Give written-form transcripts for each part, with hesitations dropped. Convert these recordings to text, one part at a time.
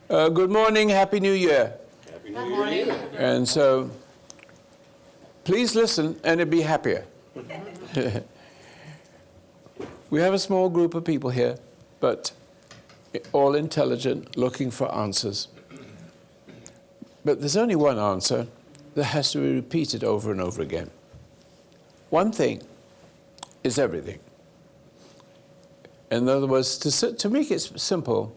Good morning, Happy New Year. Happy New Year. And so, please listen and be happier. We have a small group of people here, but all intelligent, looking for answers. But there's only one answer that has to be repeated over and over again. One thing is everything. In other words, to make it simple,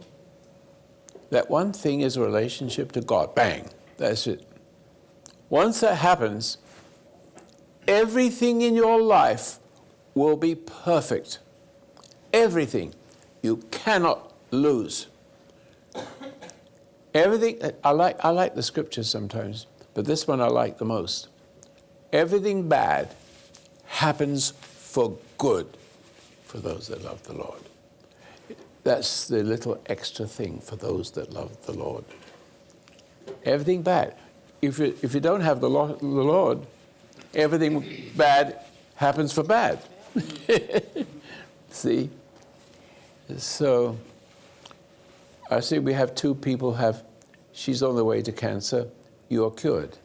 that one thing is a relationship to God. Bang. That's it. Once that happens, everything in your life will be perfect. Everything. You cannot lose. Everything. I like the scriptures sometimes, but this one I like the most. Everything bad happens for good for those that love the Lord. That's the little extra thing for those that love the Lord. Everything bad. If you don't have the Lord, everything bad happens for bad. See? So, I see we have two people she's on the way to cancer. You're cured,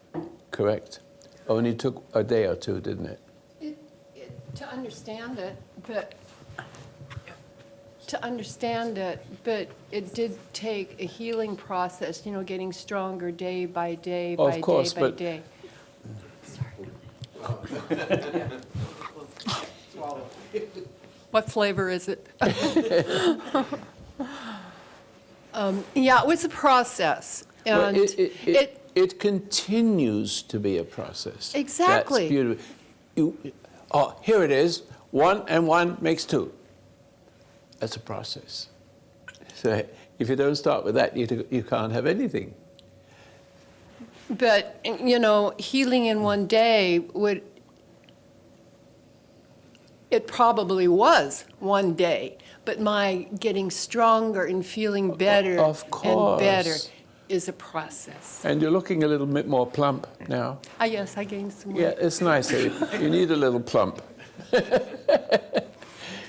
correct? Only took a day or two, didn't it? To understand it, but it did take a healing process, getting stronger day by day by day by day. Sorry. What flavor is it? Yeah, it was a process. And well, it continues to be a process. Exactly. That's beautiful. Here it is. 1 and 1 makes 2. That's a process. So if you don't start with that, you can't have anything. But, healing in one day it probably was one day, but my getting stronger and feeling better and better is a process. And you're looking a little bit more plump now. Yes, I gained some weight. Yeah, it's nice. You need a little plump.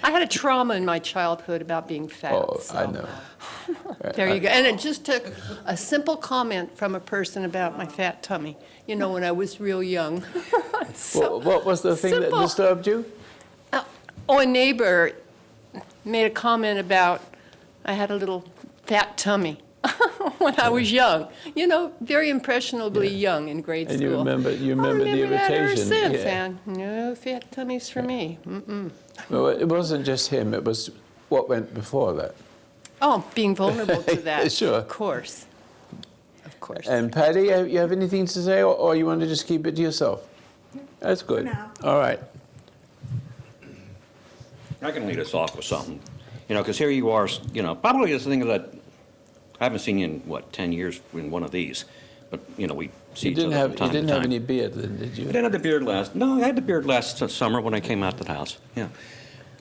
I had a trauma in my childhood about being fat. Oh, so. I know. There you go. And it just took a simple comment from a person about my fat tummy, when I was real young. So what was the thing that disturbed you? A neighbor made a comment about I had a little fat tummy when I was young. Very impressionably young in grade and school. And you remember the irritation. That ever since, and no fat tummies for me. Mm-mm. Well, it wasn't just him. It was what went before that. Oh, being vulnerable to that. Sure. Of course. Of course. And Patty, you have anything to say, or you want to just keep it to yourself? That's good. No. All right. I can lead us off with something, because here you are, probably the thing that I haven't seen you in, 10 years in one of these, but, we see each other from time to time. You didn't have any beard then, did you? I didn't have the beard I had the beard last summer when I came out to the house, yeah.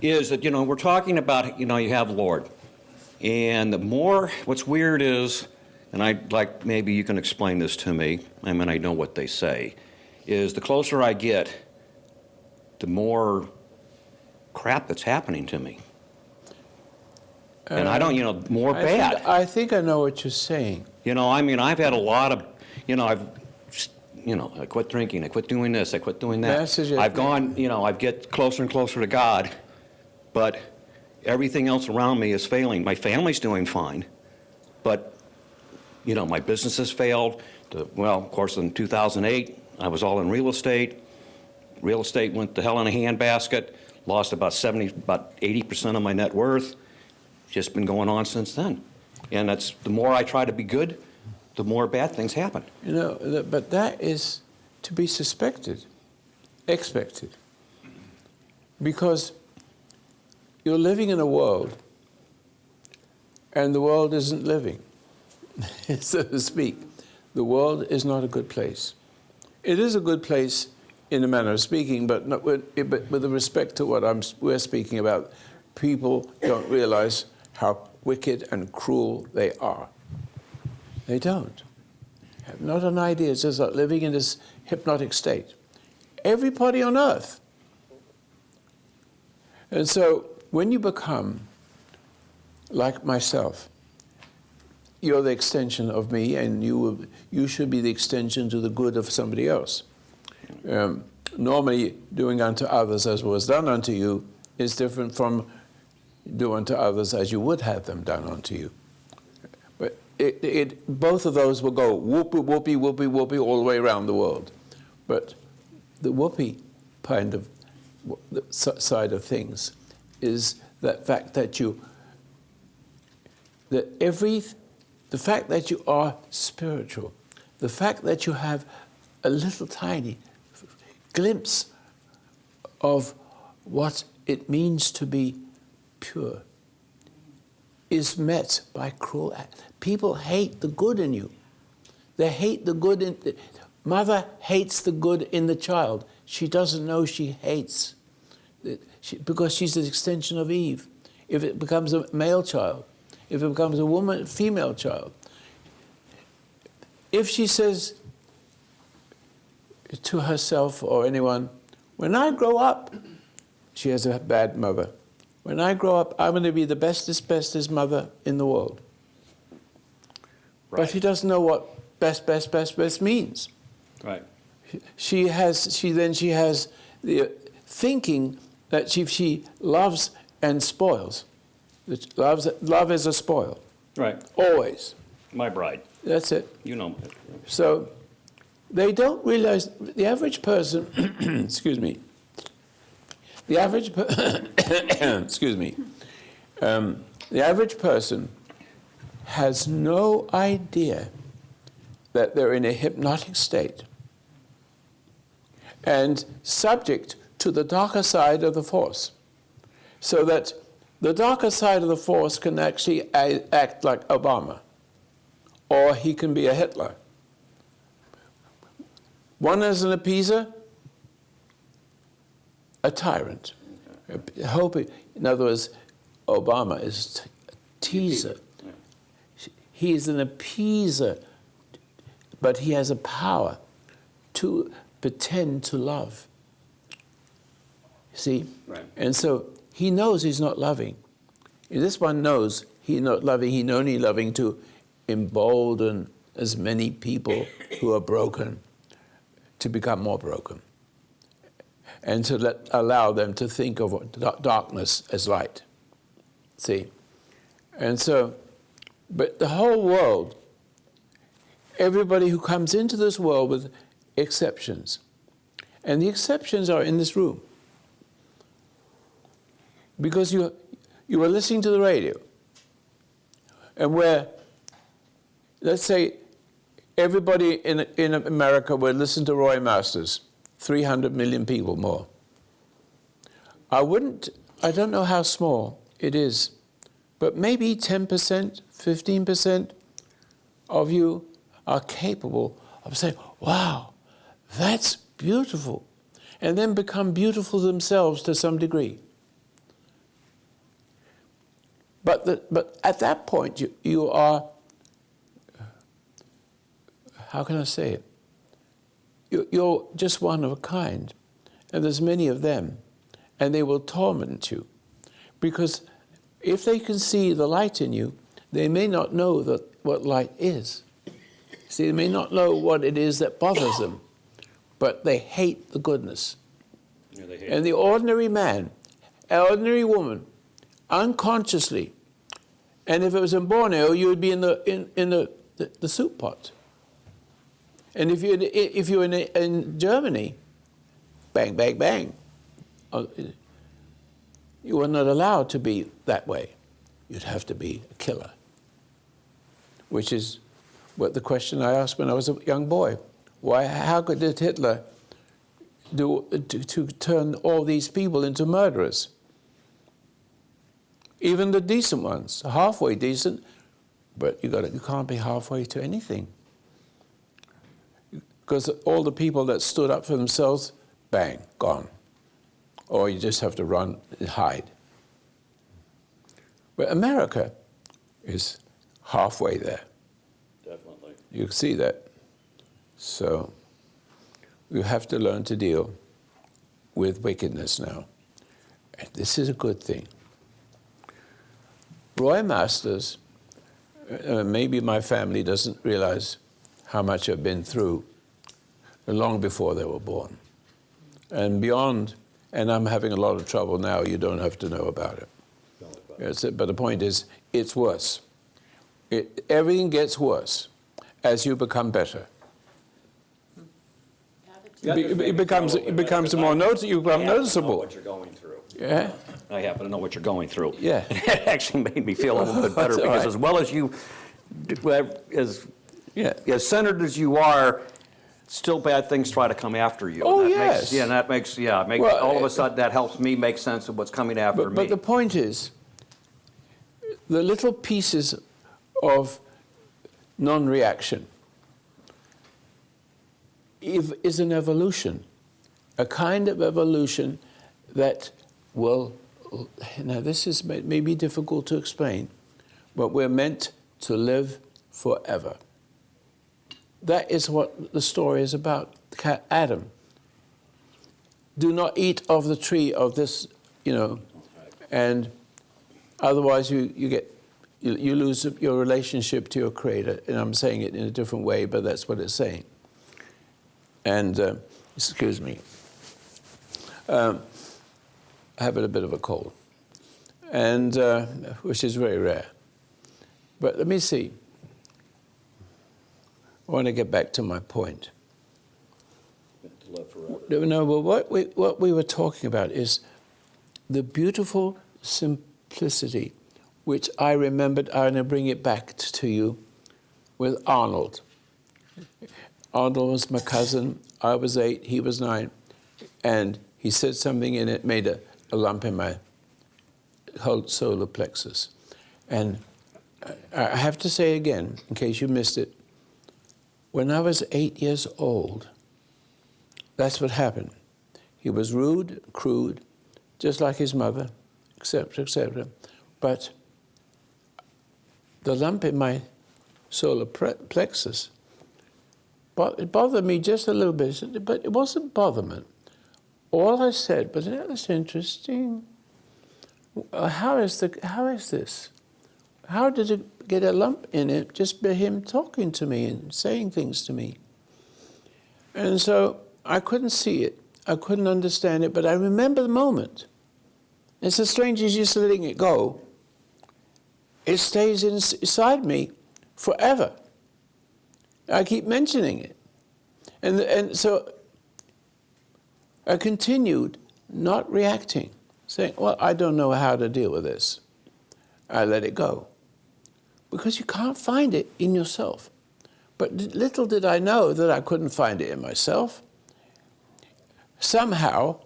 Is that, we're talking about, you have the Lord. And the more, what's weird is, and I'd like, maybe you can explain this to me, I know what they say, is the closer I get, the more crap that's happening to me. And I don't, more bad. I think I know what you're saying. I've had a lot of, I quit drinking, I quit doing this, I quit doing that. I've gone, I get closer and closer to God, but everything else around me is failing. My family's doing fine, but, my business has failed. Of course, in 2008, I was all in real estate. Real estate went to hell in a handbasket. Lost about 80% of my net worth. Just been going on since then. And that's, the more I try to be good, the more bad things happen. But that is to be expected. Because you're living in a world, and the world isn't living, so to speak. The world is not a good place. It is a good place in a manner of speaking, but with respect to what we're speaking about, people don't realize how wicked and cruel they are. They don't. Have not an idea. It's just like living in this hypnotic state. Everybody on earth. And so when you become like myself, you're the extension of me, and you should be the extension to the good of somebody else. Normally, doing unto others as was done unto you is different from do unto others as you would have them done unto you. But both of those will go whoopee, whoopee, whoopee, whoopee all the way around the world. But the whoopee kind of side of things is that fact that the fact that you are spiritual, the fact that you have a little tiny glimpse of what it means to be pure is met by cruel acts. People hate the good in you. They hate the good in... Mother hates the good in the child. She doesn't know she hates because she's an extension of Eve. If it becomes a male child, if it becomes a female child, if she says to herself or anyone, when I grow up, she has a bad mother. When I grow up, I'm going to be the bestest mother in the world. Right. But she doesn't know what best means. Right. She has the thinking that she loves and spoils. Love is a spoil. Right. Always. My bride. That's it. You know. So they don't realize the average person, excuse me, the average the average person has no idea that they're in a hypnotic state and subject to the darker side of the force, so that the darker side of the force can actually act like Obama, or he can be a Hitler. One is an appeaser, a tyrant. In other words, Obama is a teaser. He is an appeaser, but he has a power to pretend to love. See? Right. And so he knows he's not loving. This one knows he's not loving. He's only loving to embolden as many people who are broken to become more broken, and to allow them to think of darkness as light. See? And so, but the whole world, everybody who comes into this world with exceptions, and the exceptions are in this room, because you were listening to the radio, and where, let's say, everybody in America would listen to Roy Masters, 300 million people more. I don't know how small it is, but maybe 10%, 15% of you are capable of saying, wow, that's beautiful, and then become beautiful themselves to some degree. But at that point, you are, how can I say it? You're just one of a kind, and there's many of them, and they will torment you. Because if they can see the light in you, they may not know what light is. See, they may not know what it is that bothers them, but they hate the goodness. Yeah, they hate and the ordinary man, ordinary woman, unconsciously, and if it was in Borneo, you would be in the soup pot. And if you're in Germany, bang, bang, bang. You are not allowed to be that way. You'd have to be a killer, which is what the question I asked when I was a young boy. How did Hitler do to turn all these people into murderers? Even the decent ones, halfway decent, but you can't be halfway to anything. Because all the people that stood up for themselves, bang, gone. Or you just have to run and hide. But America is halfway there. Definitely. You see that. So we have to learn to deal with wickedness now. And this is a good thing. Roy Masters maybe my family doesn't realize how much I've been through long before they were born. And beyond, and I'm having a lot of trouble now, you don't have to know about it. But the point is, it's worse. Everything gets worse as you become better. It becomes more noticeable. I happen to know what you're going through. Yeah? I happen to know what you're going through. Yeah. It actually made me feel a little bit better because right. as well as you, Yeah. as centered as you are, still bad things try to come after you. Oh, And yes. that makes well, all of a sudden that helps me make sense of what's coming after me. But the point is, the little pieces of non-reaction is an evolution, a kind of evolution that will, now this is maybe difficult to explain, but we're meant to live forever. That is what the story is about. Adam, do not eat of the tree of this, and otherwise you lose your relationship to your Creator. And I'm saying it in a different way, but that's what it's saying. And, excuse me, I have a bit of a cold, and which is very rare. But let me see. I want to get back to my point. No, but what we were talking about is the beautiful simplicity, which I remembered. I'm going to bring it back to you with Arnold. Arnold was my cousin. I was 8, he was 9. And he said something and it made a lump in my whole solar plexus. And I have to say again, in case you missed it, when I was 8 years old, that's what happened. He was rude, crude, just like his mother, etc., etc. But the lump in my solar plexus, it bothered me just a little bit, but it wasn't botherment. All I said, but that's interesting. How is this? How did it get a lump in it just by him talking to me and saying things to me? And so I couldn't see it. I couldn't understand it, but I remember the moment. It's as strange as just letting it go. It stays inside me forever. I keep mentioning it. And so I continued not reacting, saying, well, I don't know how to deal with this. I let it go. Because you can't find it in yourself. But little did I know that I couldn't find it in myself. Somehow,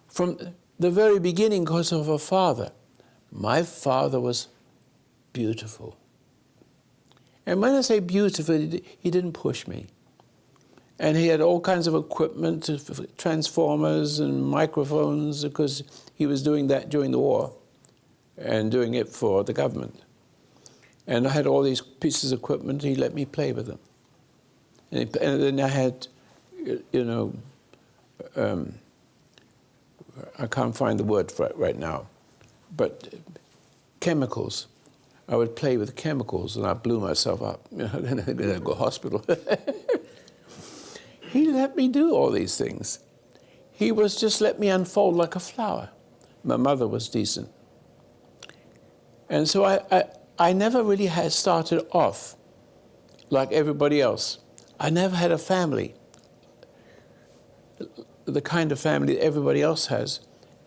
from the very beginning, because of a father, my father was beautiful. And when I say beautiful, he didn't push me. And he had all kinds of equipment, transformers and microphones, because he was doing that during the war and doing it for the government. And I had all these pieces of equipment, he let me play with them. And then I had, I can't find the word for it right now, but chemicals. I would play with chemicals and I blew myself up. Then I'd go to hospital. He let me do all these things. He was just let me unfold like a flower. My mother was decent. And so I never really had started off like everybody else. I never had a family, the kind of family that everybody else has.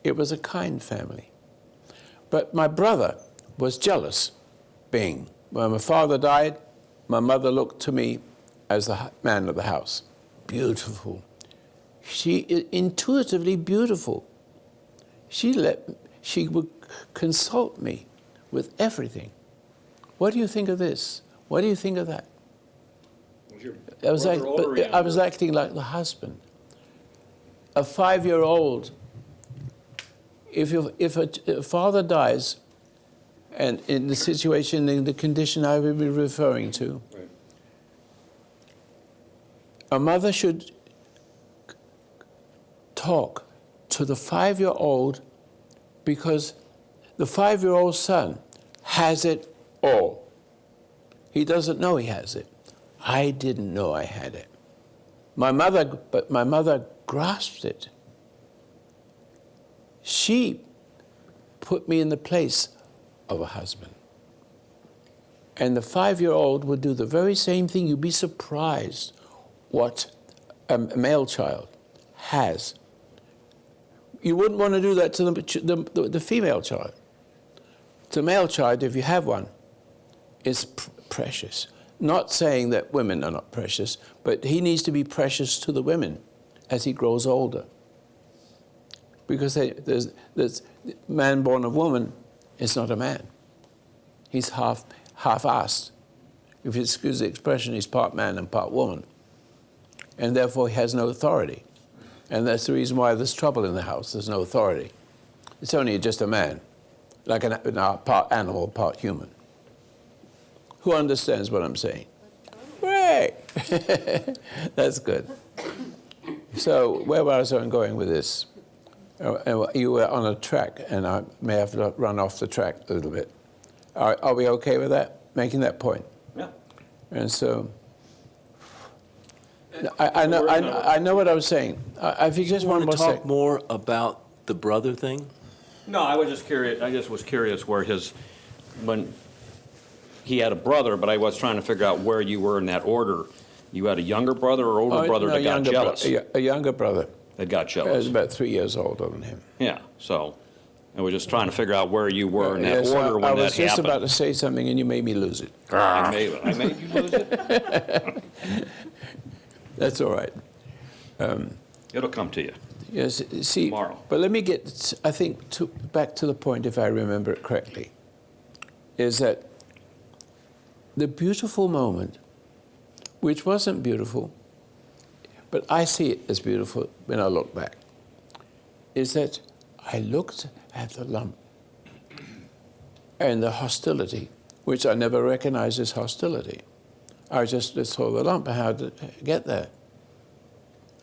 It was a kind family. But my brother was jealous being. When my father died, my mother looked to me as the man of the house. Beautiful. She is intuitively beautiful. She would consult me with everything. What do you think of this? What do you think of that? I was acting like the husband. A 5-year-old, if a father dies, and in the situation, in the condition I will be referring to, right, a mother should talk to the 5-year-old because the 5-year-old son has it all. He doesn't know he has it. I didn't know I had it. My mother grasped it. She put me in the place of a husband. And the 5-year-old would do the very same thing. You'd be surprised what a male child has. You wouldn't want to do that to the female child. The male child, if you have one, is precious. Not saying that women are not precious, but he needs to be precious to the women as he grows older. Because there's man born of woman is not a man. He's half-assed. If you excuse the expression, he's part man and part woman. And therefore he has no authority. And that's the reason why there's trouble in the house. There's no authority. It's only just a man, like a part animal, part human. Who understands what I'm saying? Great! That's good. So where was I going with this? You were on a track, and I may have to run off the track a little bit. Are we okay with that? Making that point? Yeah. And so, I know what I was saying. If you just want one to more talk more about the brother thing? No, I was just curious. I just was curious where when he had a brother, but I was trying to figure out where you were in that order. You had a younger brother or older brother that got jealous? A younger brother. That got He jealous. was about 3 years older than him. Yeah, so I was just trying to figure out where you were in that order when that happened. I was just about to say something, and you made me lose it. I made you lose it? That's all right. It'll come to you. Yes, see, Tomorrow. but let me get, I think, back to the point, if I remember it correctly, is that the beautiful moment, which wasn't beautiful, but I see it as beautiful when I look back, is that I looked at the lump and the hostility, which I never recognized as hostility. I just saw the lump and how to get there.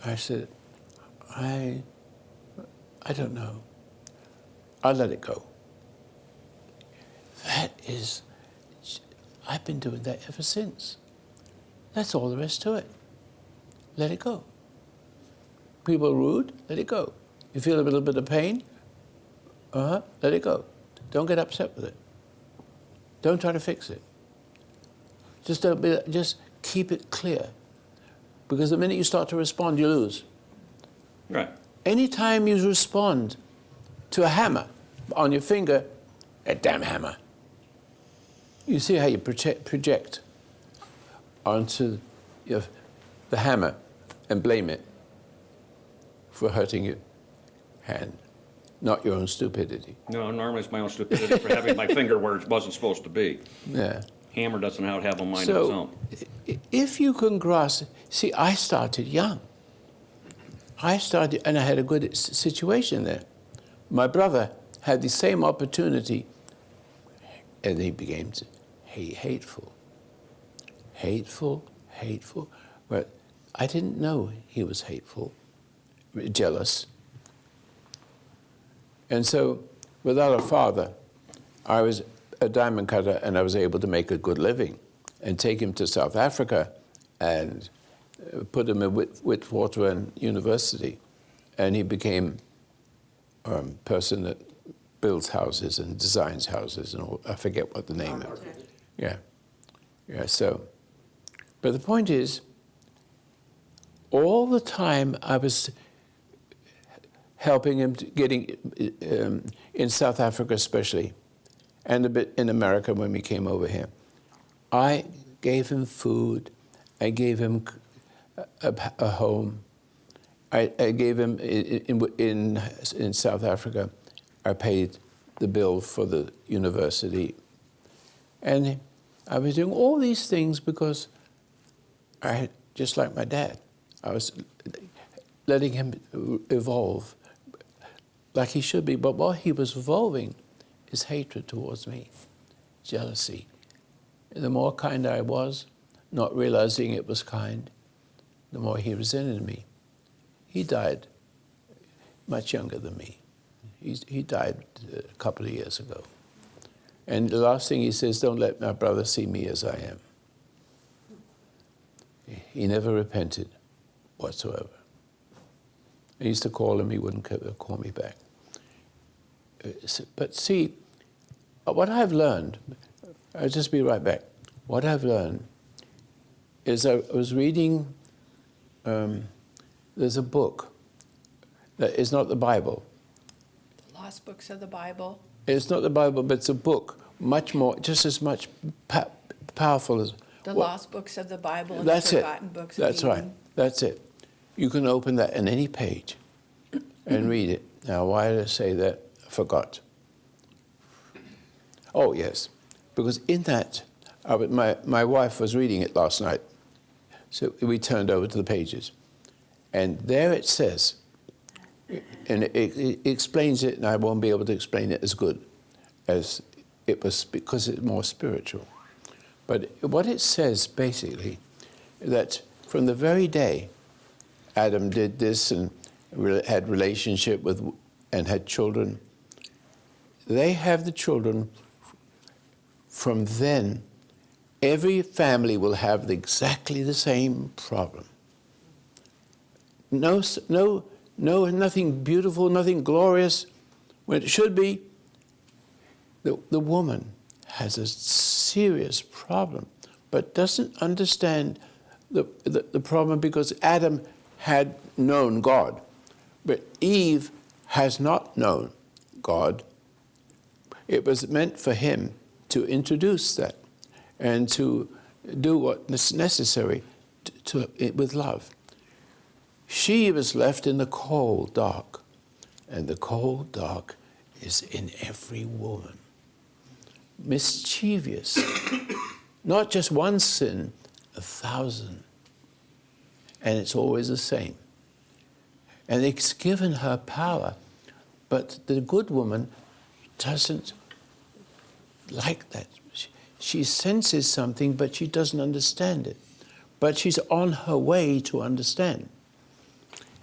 I said, I don't know. I'll let it go. That is, I've been doing that ever since. That's all there is to it. Let it go. People are rude, let it go. You feel a little bit of pain, let it go. Don't get upset with it. Don't try to fix it. Just keep it clear. Because the minute you start to respond, you lose. Right. Anytime you respond to a hammer on your finger, a damn hammer, you see how you project onto the hammer and blame it for hurting your hand, not your own stupidity. No, normally it's my own stupidity for having my finger where it wasn't supposed to be. Yeah. Hammer doesn't know how to have a mind of its own. If you can grasp, see, I started young. And I had a good situation there. My brother had the same opportunity, and he became hateful. Hateful. But I didn't know he was hateful, jealous. And so, without a father, I was a diamond cutter, and I was able to make a good living and take him to South Africa and put him at Witwatersrand University. And he became a person that builds houses and designs houses and all. I forget what the name is. Yeah, so. But the point is, all the time I was helping him getting, in South Africa especially, and a bit in America when we came over here. I gave him food, I gave him a home, I gave him, in South Africa, I paid the bill for the university. And I was doing all these things because just like my dad, I was letting him evolve like he should be. But while he was evolving, his hatred towards me, jealousy. The more kind I was, not realizing it was kind, the more he resented me. He died much younger than me. He died a couple of years ago. And the last thing he says, don't let my brother see me as I am. he never repented whatsoever. I used to call him, he wouldn't call me back. But see, what I've learned, I'll just be right back. What I've learned is I was reading, there's a book that is not the Bible. The Lost Books of the Bible. It's not the Bible, but it's a book, much more, just as much powerful as... The Lost Books of the Bible and That's the it. Forgotten Books of That's Eden. right. That's it. You can open that in any page and read it. Now, why did I say that? I forgot. Oh, yes. Because in that, my wife was reading it last night. So we turned over to the pages. And there it says, and it explains it, and I won't be able to explain it as good as it was because it's more spiritual. But what it says, basically, that from the very day Adam did this and had relationship with and had children, they have the children. From then, every family will have exactly the same problem. Nothing beautiful, nothing glorious, when it should be. The woman has a serious problem, but doesn't understand the problem because Adam had known God, but Eve has not known God. It was meant for him to introduce that and to do what is necessary with love. She was left in the cold dark, and the cold dark is in every woman. Mischievous, not just one sin, 1,000. And it's always the same. And it's given her power, but the good woman doesn't like that. She senses something, but she doesn't understand it. But she's on her way to understand.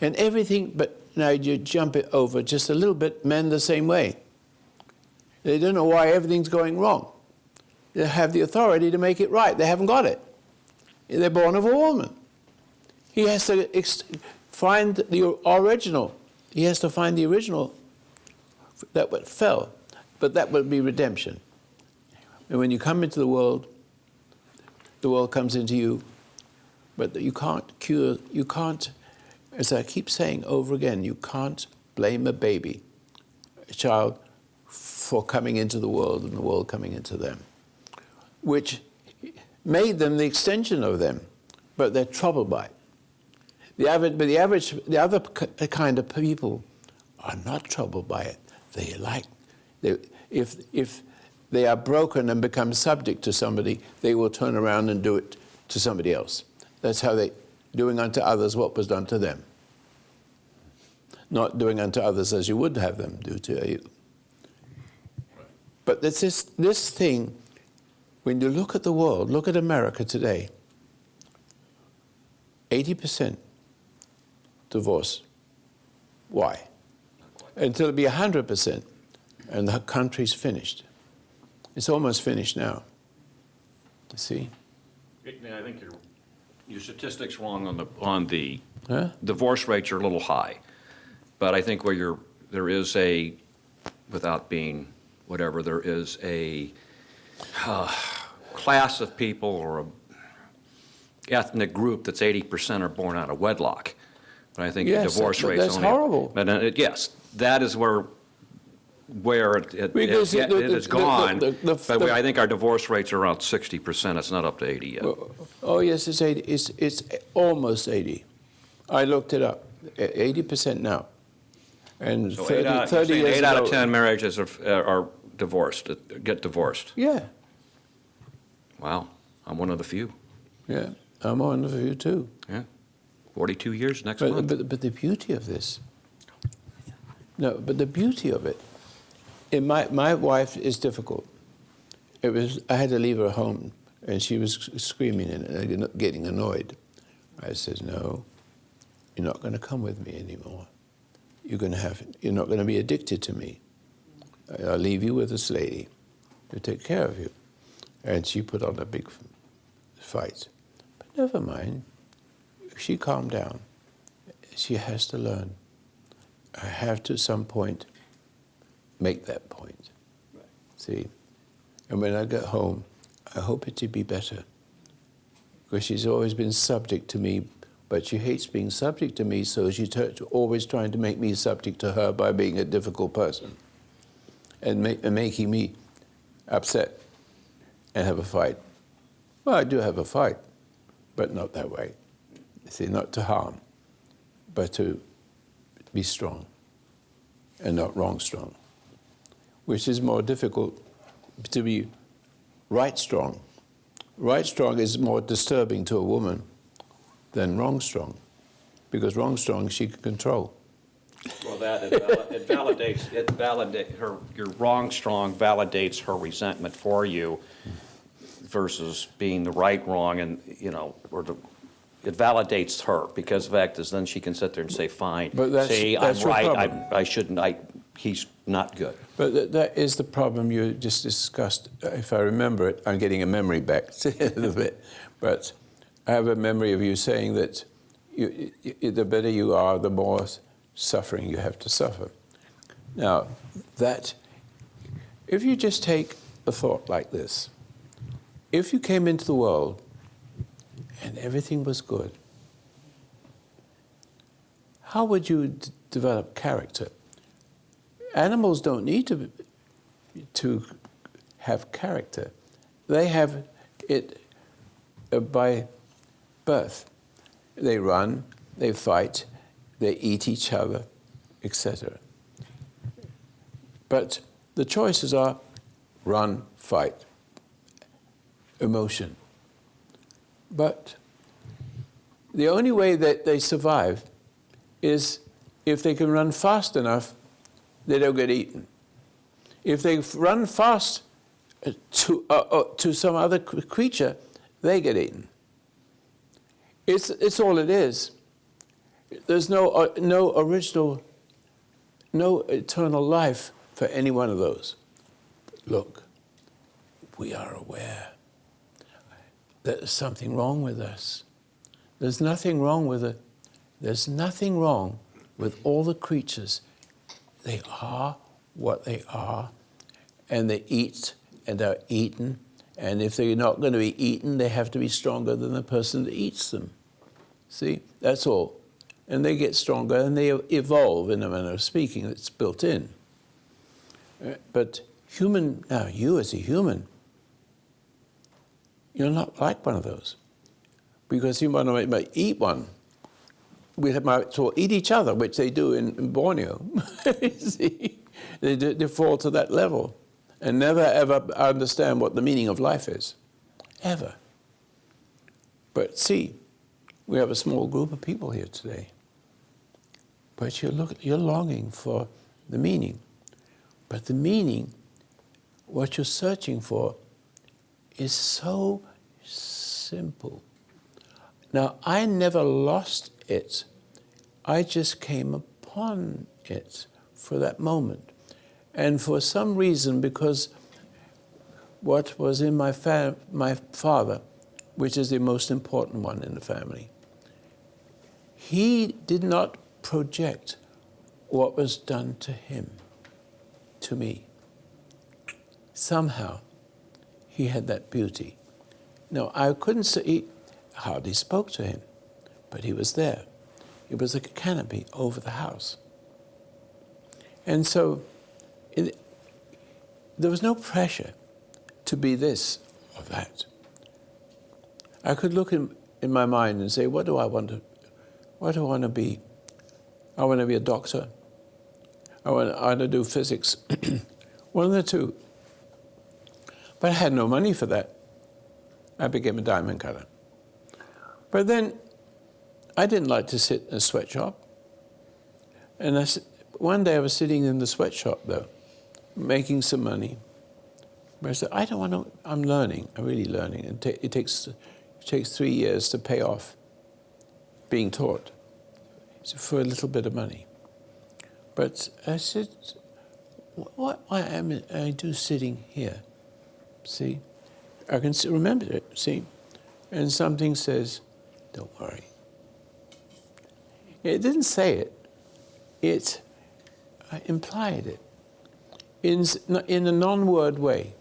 And everything, but now you jump it over just a little bit, men the same way. They don't know why everything's going wrong. They have the authority to make it right. They haven't got it. They're born of a woman. He has to find the original. He has to find the original that fell. But that would be redemption. And when you come into the world comes into you, but you can't, as I keep saying over again, you can't blame a child, for coming into the world and the world coming into them, which made them the extension of them, but they're troubled by it. The other kind of people are not troubled by it. If they are broken and become subject to somebody, they will turn around and do it to somebody else. That's how doing unto others what was done to them. Not doing unto others as you would have them do to you. But this thing, when you look at the world, look at America today, 80% divorce. Why? Until it be 100%, and the country's finished. It's almost finished now. You see? I think your statistics wrong on the divorce rates are a little high, but I think there is a, without being whatever, there is a class of people or a ethnic group that's 80% are born out of wedlock. But I think the divorce rate's that's only... horrible. But yes, that is where it is gone. But I think our divorce rates are around 60%. It's not up to 80 yet. Oh, yes, it's 80. It's almost 80. I looked it up. 80% now. And So 30 years 8 out ago, of 10 marriages are divorced, get divorced. Yeah, Wow, I'm one of the few. yeah. I'm on the view too. Yeah, 42 years next month. But the beauty of this, but the beauty of it, my wife is difficult. I had to leave her home, and she was screaming and getting annoyed. I said, no, you're not going to come with me anymore. You're not going to be addicted to me. I'll leave you with this lady to take care of you. And she put on a big fight. But never mind. she calmed down. She has to learn. I have to, at some point, make that point. Right. See? And when I get home, I hope it to be better. Because she's always been subject to me, but she hates being subject to me, so she's always trying to make me subject to her by being a difficult person and making me upset and have a fight. Well, I do have a fight, but not that way. See, not to harm, but to be strong and not wrong strong, which is more difficult to be right strong. Right strong is more disturbing to a woman than wrong strong, because wrong strong she can control. Well, it validates her. Your wrong strong validates her resentment for you, versus being the right wrong, and it validates her, because the fact is then she can sit there and say, fine, but that's I'm right. problem. I shouldn't. He's not good. But that is the problem you just discussed. If I remember it, I'm getting a memory back a little bit. But I have a memory of you saying that the better you are, the more suffering you have to suffer. Now, if you just take a thought like this, if you came into the world and everything was good, how would you develop character? Animals don't need to have character. They have it by birth. They run, they fight, they eat each other, etc. But the choices are run, fight, emotion. But the only way that they survive is if they can run fast enough, they don't get eaten. If they run fast to some other creature, they get eaten. It's all it is. There's no original, no eternal life for any one of those. Look, we are aware that there's something wrong with us. There's nothing wrong with it. There's nothing wrong with all the creatures. They are what they are, and they eat and are eaten. And if they're not going to be eaten, they have to be stronger than the person that eats them. See, that's all. And they get stronger and they evolve in a manner of speaking. It's built in. But now you as a human, you're not like one of those. Because you might eat one. We might eat each other, which they do in Borneo. See? They fall to that level and never, ever understand what the meaning of life is. Ever. But see, we have a small group of people here today. But you're longing for the meaning. But the meaning, what you're searching for, is so simple. Now, I never lost it. I just came upon it for that moment. And for some reason, because what was in my father, which is the most important one in the family, he did not project what was done to him, to me. Somehow, he had that beauty. Now, I couldn't say, hardly spoke to him, but he was there. It was like a canopy over the house. And so there was no pressure to be this or that. I could look in my mind and say, what do I want to be? I want to be a doctor. I want to do physics. One of the two. But I had no money for that. I became a diamond cutter. But then I didn't like to sit in a sweatshop. And one day I was sitting in the sweatshop, though, making some money. But I said, I don't want to, I'm learning, I'm really learning. And it takes 3 years to pay off being taught for a little bit of money. But I said, what am I do sitting here? See? I can remember it, see? And something says, don't worry. It didn't say it. It implied it in a non-word way.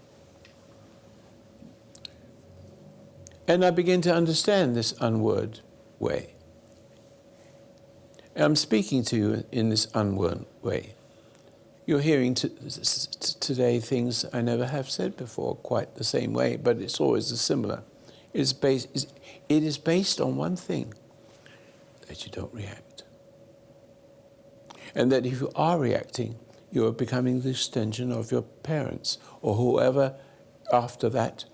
And I begin to understand this unword way. And I'm speaking to you in this unword way. You're hearing today things I never have said before, quite the same way, but it's always similar. It is based on one thing, that you don't react. And that if you are reacting, you are becoming the extension of your parents, or whoever after that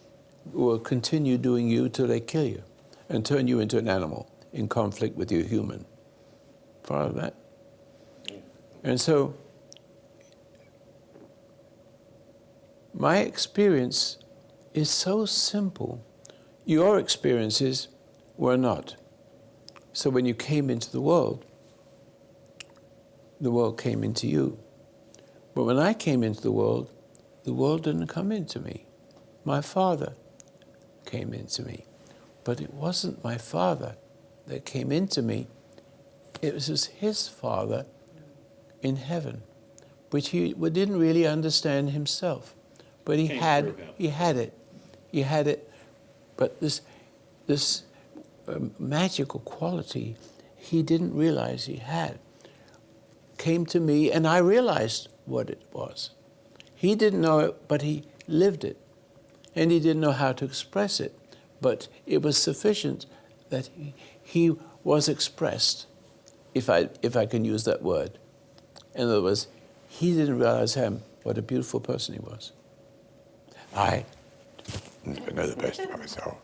will continue doing you till they kill you and turn you into an animal in conflict with your human. Follow that? And so, my experience is so simple. Your experiences were not. So when you came into the world came into you. But when I came into the world didn't come into me. My Father came into me. But it wasn't my Father that came into me. It was his Father in heaven, which he didn't really understand himself. But he had it. But this magical quality he didn't realize he had came to me, and I realized what it was. He didn't know it, but he lived it. And he didn't know how to express it, but it was sufficient that he was expressed, if I can use that word. In other words, he didn't realize what a beautiful person he was. I never know the best about myself.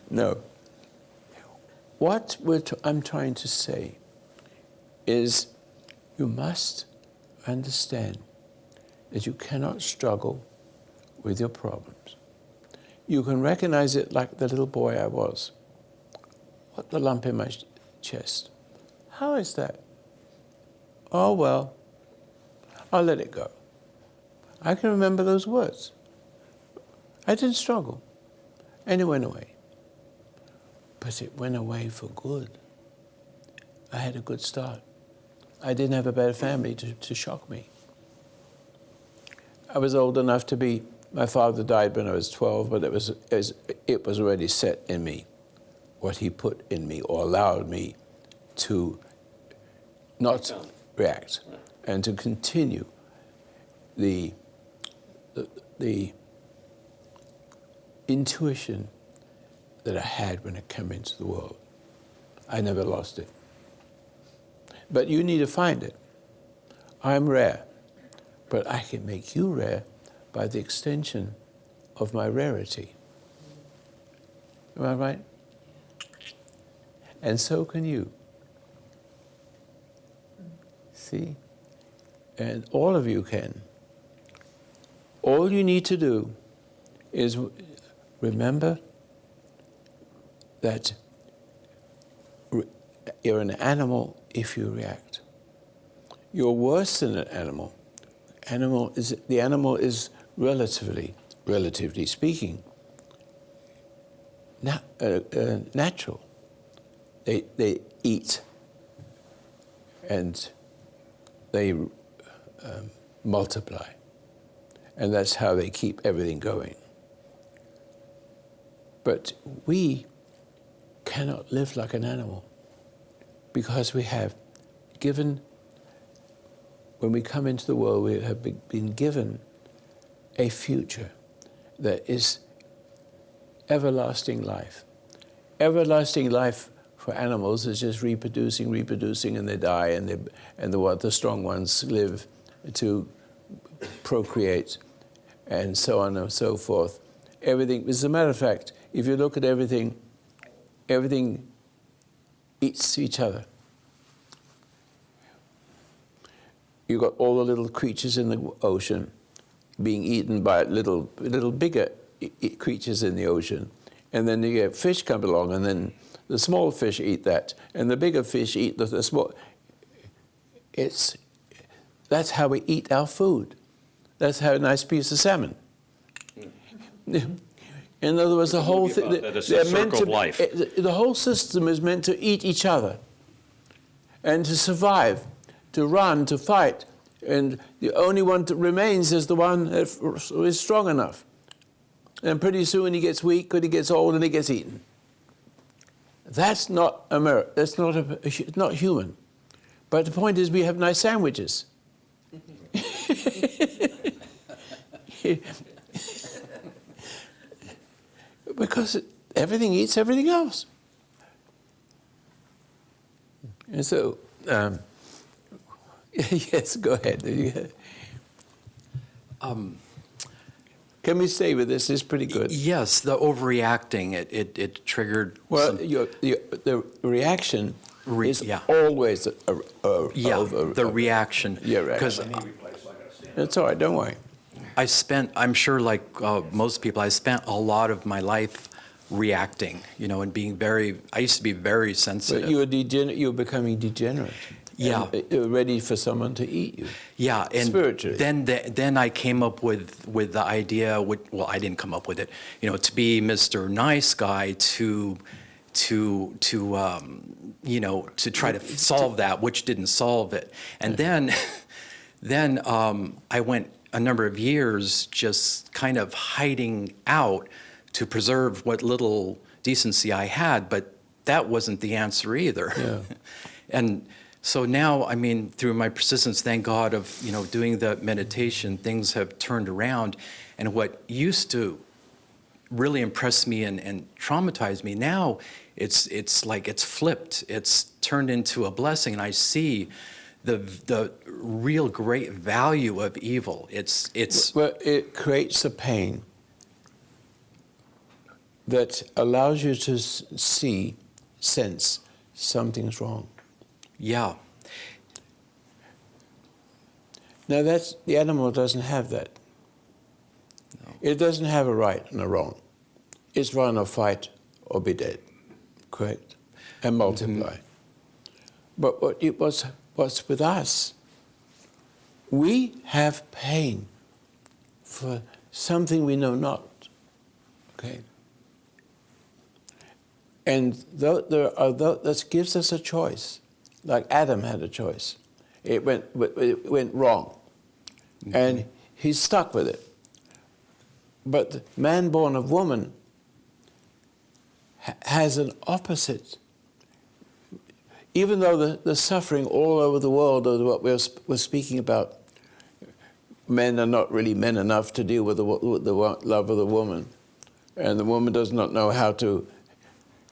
No. What I'm trying to say is you must understand that you cannot struggle with your problems. You can recognize it like the little boy I was. What, the lump in my chest? How is that? Oh, well, I'll let it go. I can remember those words. I didn't struggle. And it went away. But it went away for good. I had a good start. I didn't have a bad family to shock me. I was old enough to be, my father died when I was 12, but it was already set in me, what he put in me or allowed me to not react and to continue the intuition that I had when I came into the world. I never lost it. But you need to find it. I'm rare, but I can make you rare by the extension of my rarity. Am I right? And so can you. See? And all of you can. All you need to do is remember that you're an animal if you react. You're worse than an animal. The animal is relatively speaking, natural. They eat and they multiply. And that's how they keep everything going. But we cannot live like an animal because we have given, when we come into the world, we have been given a future that is everlasting life. Everlasting life for animals is just reproducing, and they die, and the strong ones live to procreate, and so on and so forth. Everything, as a matter of fact, if you look at everything eats each other. You've got all the little creatures in the ocean being eaten by little bigger creatures in the ocean. And then you get fish come along, and then the small fish eat that, and the bigger fish eat the small. That's how we eat our food. That's how a nice piece of salmon. In other words, the whole movie thing, about that. It's a circle of life. the whole system is meant to eat each other and to survive, to run, to fight. And the only one that remains is the one that is strong enough. And pretty soon he gets weak, and he gets old, and he gets eaten. That's not America. That's not human. But the point is, we have nice sandwiches. Because everything eats everything else. And so, yes, go ahead. Can we stay with this? It's pretty good. Yes, the overreacting, it triggered. Well, the reaction is yeah. always the reaction. Yeah, right. Because That's all right, don't worry. I'm sure like most people, I spent a lot of my life reacting, and being I used to be very sensitive. But you were becoming degenerate. Yeah. And ready for someone to eat you. Yeah, and spiritually. Then I came up with the idea, well, I didn't come up with it, to be Mr. Nice Guy to try to solve that, which didn't solve it. And then I went a number of years just kind of hiding out to preserve what little decency I had, but that wasn't the answer either. Yeah. And so now, I mean, through my persistence, thank God, of doing the meditation, things have turned around, and what used to really impress me and traumatize me, now it's like it's flipped. It's turned into a blessing, and I see the real great value of evil. Well, it creates a pain that allows you to sense something's wrong. Yeah. Now the animal doesn't have that. No. It doesn't have a right and a wrong. It's run or fight or be dead, correct? And multiply. But what's with us? We have pain for something we know not, okay? And that gives us a choice. Like Adam had a choice. It went wrong. And he's stuck with it. But the man born of woman has an opposite. Even though the suffering all over the world, or what we're speaking about, men are not really men enough to deal with the love of the woman. And the woman does not know how to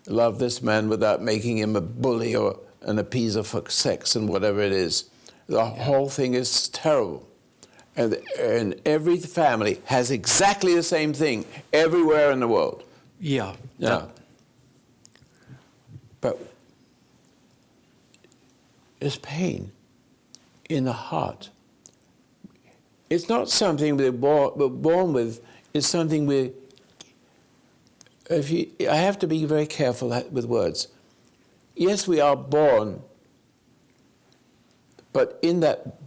love this man without making him a bully or an appeaser for sex and whatever it is. The whole thing is terrible. And every family has exactly the same thing everywhere in the world. Yeah. Yeah. But there's pain in the heart. It's not something we're born with. It's something I have to be very careful with words. Yes, we are born, but in that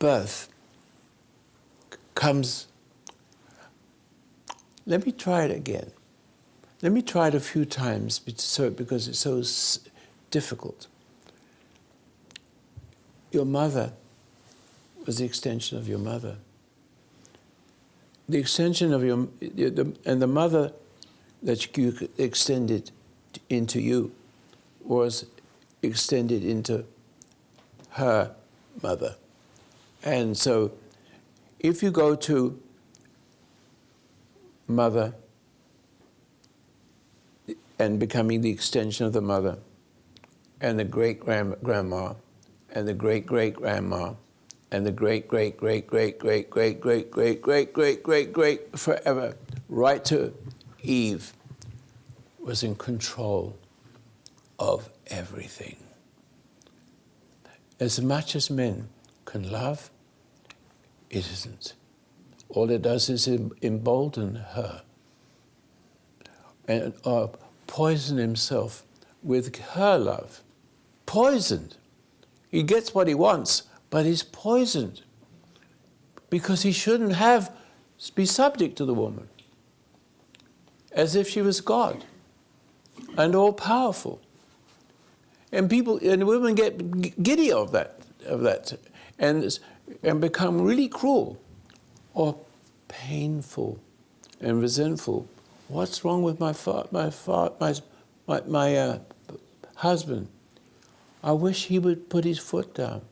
birth comes, let me try it again. Let me try it a few times because it's so difficult. Your mother was the extension of your mother. The extension of the mother that you extended into you was extended into her mother. And so if you go to mother and becoming the extension of the mother, and the great-grandma, and the great-great-grandma, and the great-great-great-great-great-great-great-great-great-great forever, right to Eve, was in control of everything. As much as men can love, it isn't. All it does is embolden her and poison himself with her love. Poisoned. He gets what he wants, but he's poisoned because he shouldn't be subject to the woman. as if she was God and all powerful. And people and women get giddy of that, and become really cruel or painful and resentful. What's wrong with my husband? I wish he would put his foot down,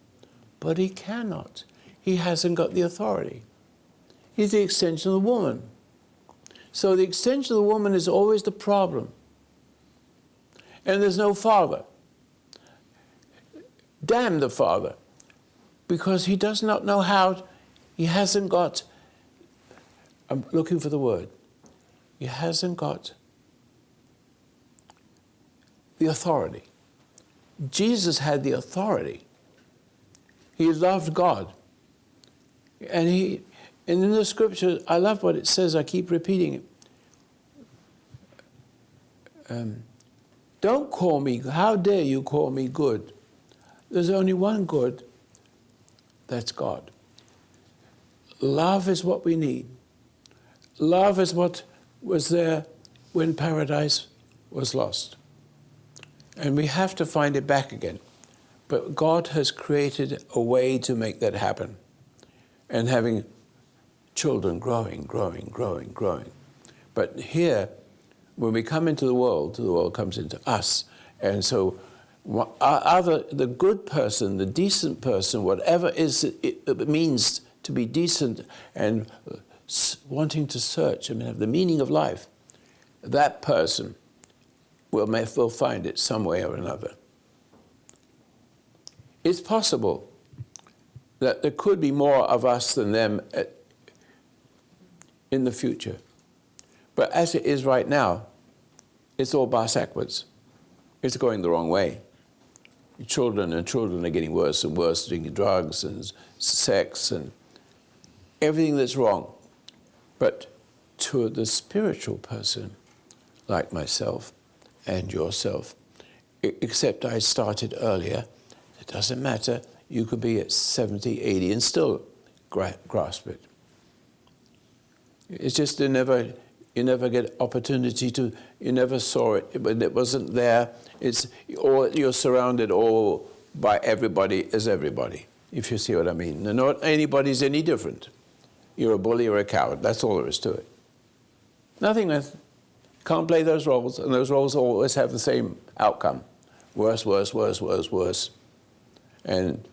but he cannot. He hasn't got the authority. He's the extension of the woman. So the extension of the woman is always the problem. And there's no father. Damn the father, because he does not know how, he hasn't got, I'm looking for the word, he hasn't got the authority. Jesus had the authority. He loved God. And in the scripture, I love what it says, I keep repeating it. Don't call me, how dare you call me good? There's only one good, that's God. Love is what we need. Love is what was there when paradise was lost. And we have to find it back again. But God has created a way to make that happen. And having children growing. But here, when we come into the world comes into us. And so the good person, the decent person, whatever it means to be decent and wanting to search and have the meaning of life, that person will find it some way or another. It's possible that there could be more of us than them in the future. But as it is right now, it's all backwards. It's going the wrong way. Children are getting worse and worse, drinking drugs and sex and everything that's wrong. But to the spiritual person, like myself and yourself, except I started earlier, it doesn't matter. You could be at 70, 80 and still grasp it. It's just you never get opportunity to, you never saw it, but it wasn't there. You're surrounded all by everybody as everybody, if you see what I mean. And not anybody's any different. You're a bully or a coward, that's all there is to it. Nothing else. Can't play those roles, and those roles always have the same outcome. Worse. And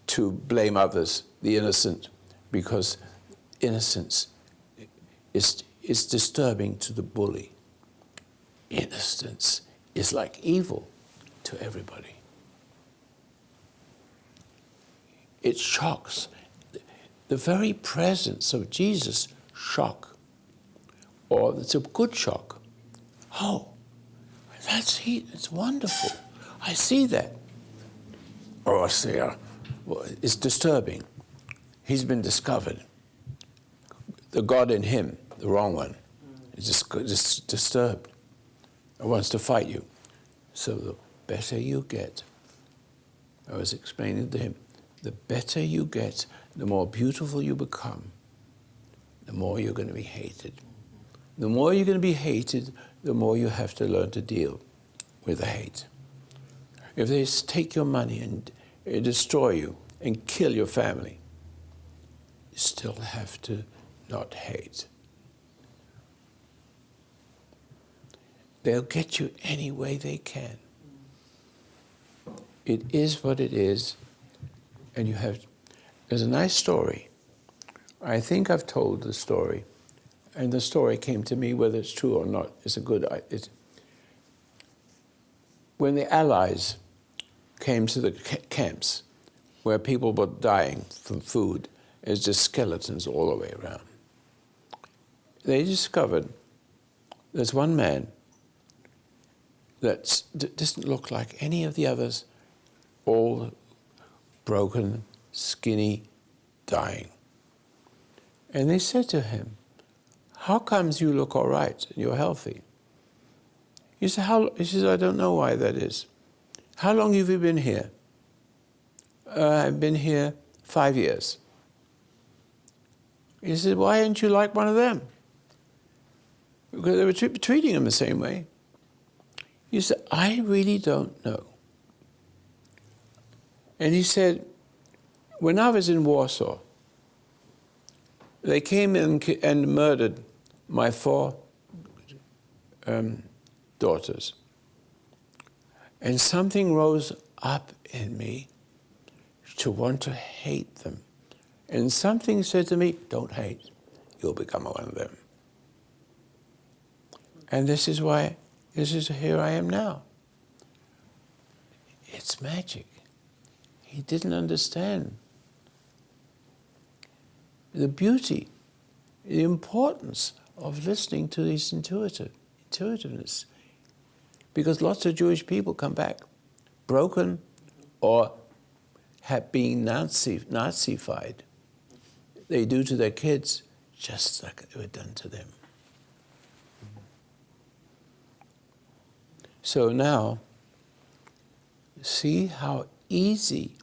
to blame others, the innocent, because innocence is disturbing to the bully. Innocence is like evil to everybody. It shocks. The very presence of Jesus shock, or it's a good shock. Oh, it's wonderful. I see that. Or I see, it's disturbing. He's been discovered. The God in him, the wrong one, is just disturbed and wants to fight you. So the better you get, I was explaining to him, the better you get, the more beautiful you become, the more you're going to be hated. The more you're going to be hated, the more you have to learn to deal with the hate. If they take your money and destroy you and kill your family, you still have to not hate. They'll get you any way they can. It is what it is, and there's a nice story. I think I've told the story, and the story came to me, whether it's true or not. When the Allies came to the camps where people were dying from food, there's just skeletons all the way around. They discovered there's one man that doesn't look like any of the others, all broken, skinny, dying. And they said to him, "How comes you look all right and you're healthy?" He says, "I don't know why that is." "How long have you been here?" "I've been here 5 years." He said, "Why aren't you like one of them?" because they were treating him the same way. He said, I really don't know. And he said, when I was in Warsaw, they came in and murdered my 4 daughters. And something rose up in me to want to hate them. And something said to me, don't hate, you'll become one of them. And this is here I am now. It's magic. He didn't understand the beauty, the importance of listening to this intuitiveness. Because lots of Jewish people come back broken or have been Nazified. They do to their kids just like it was done to them. So now, see how easy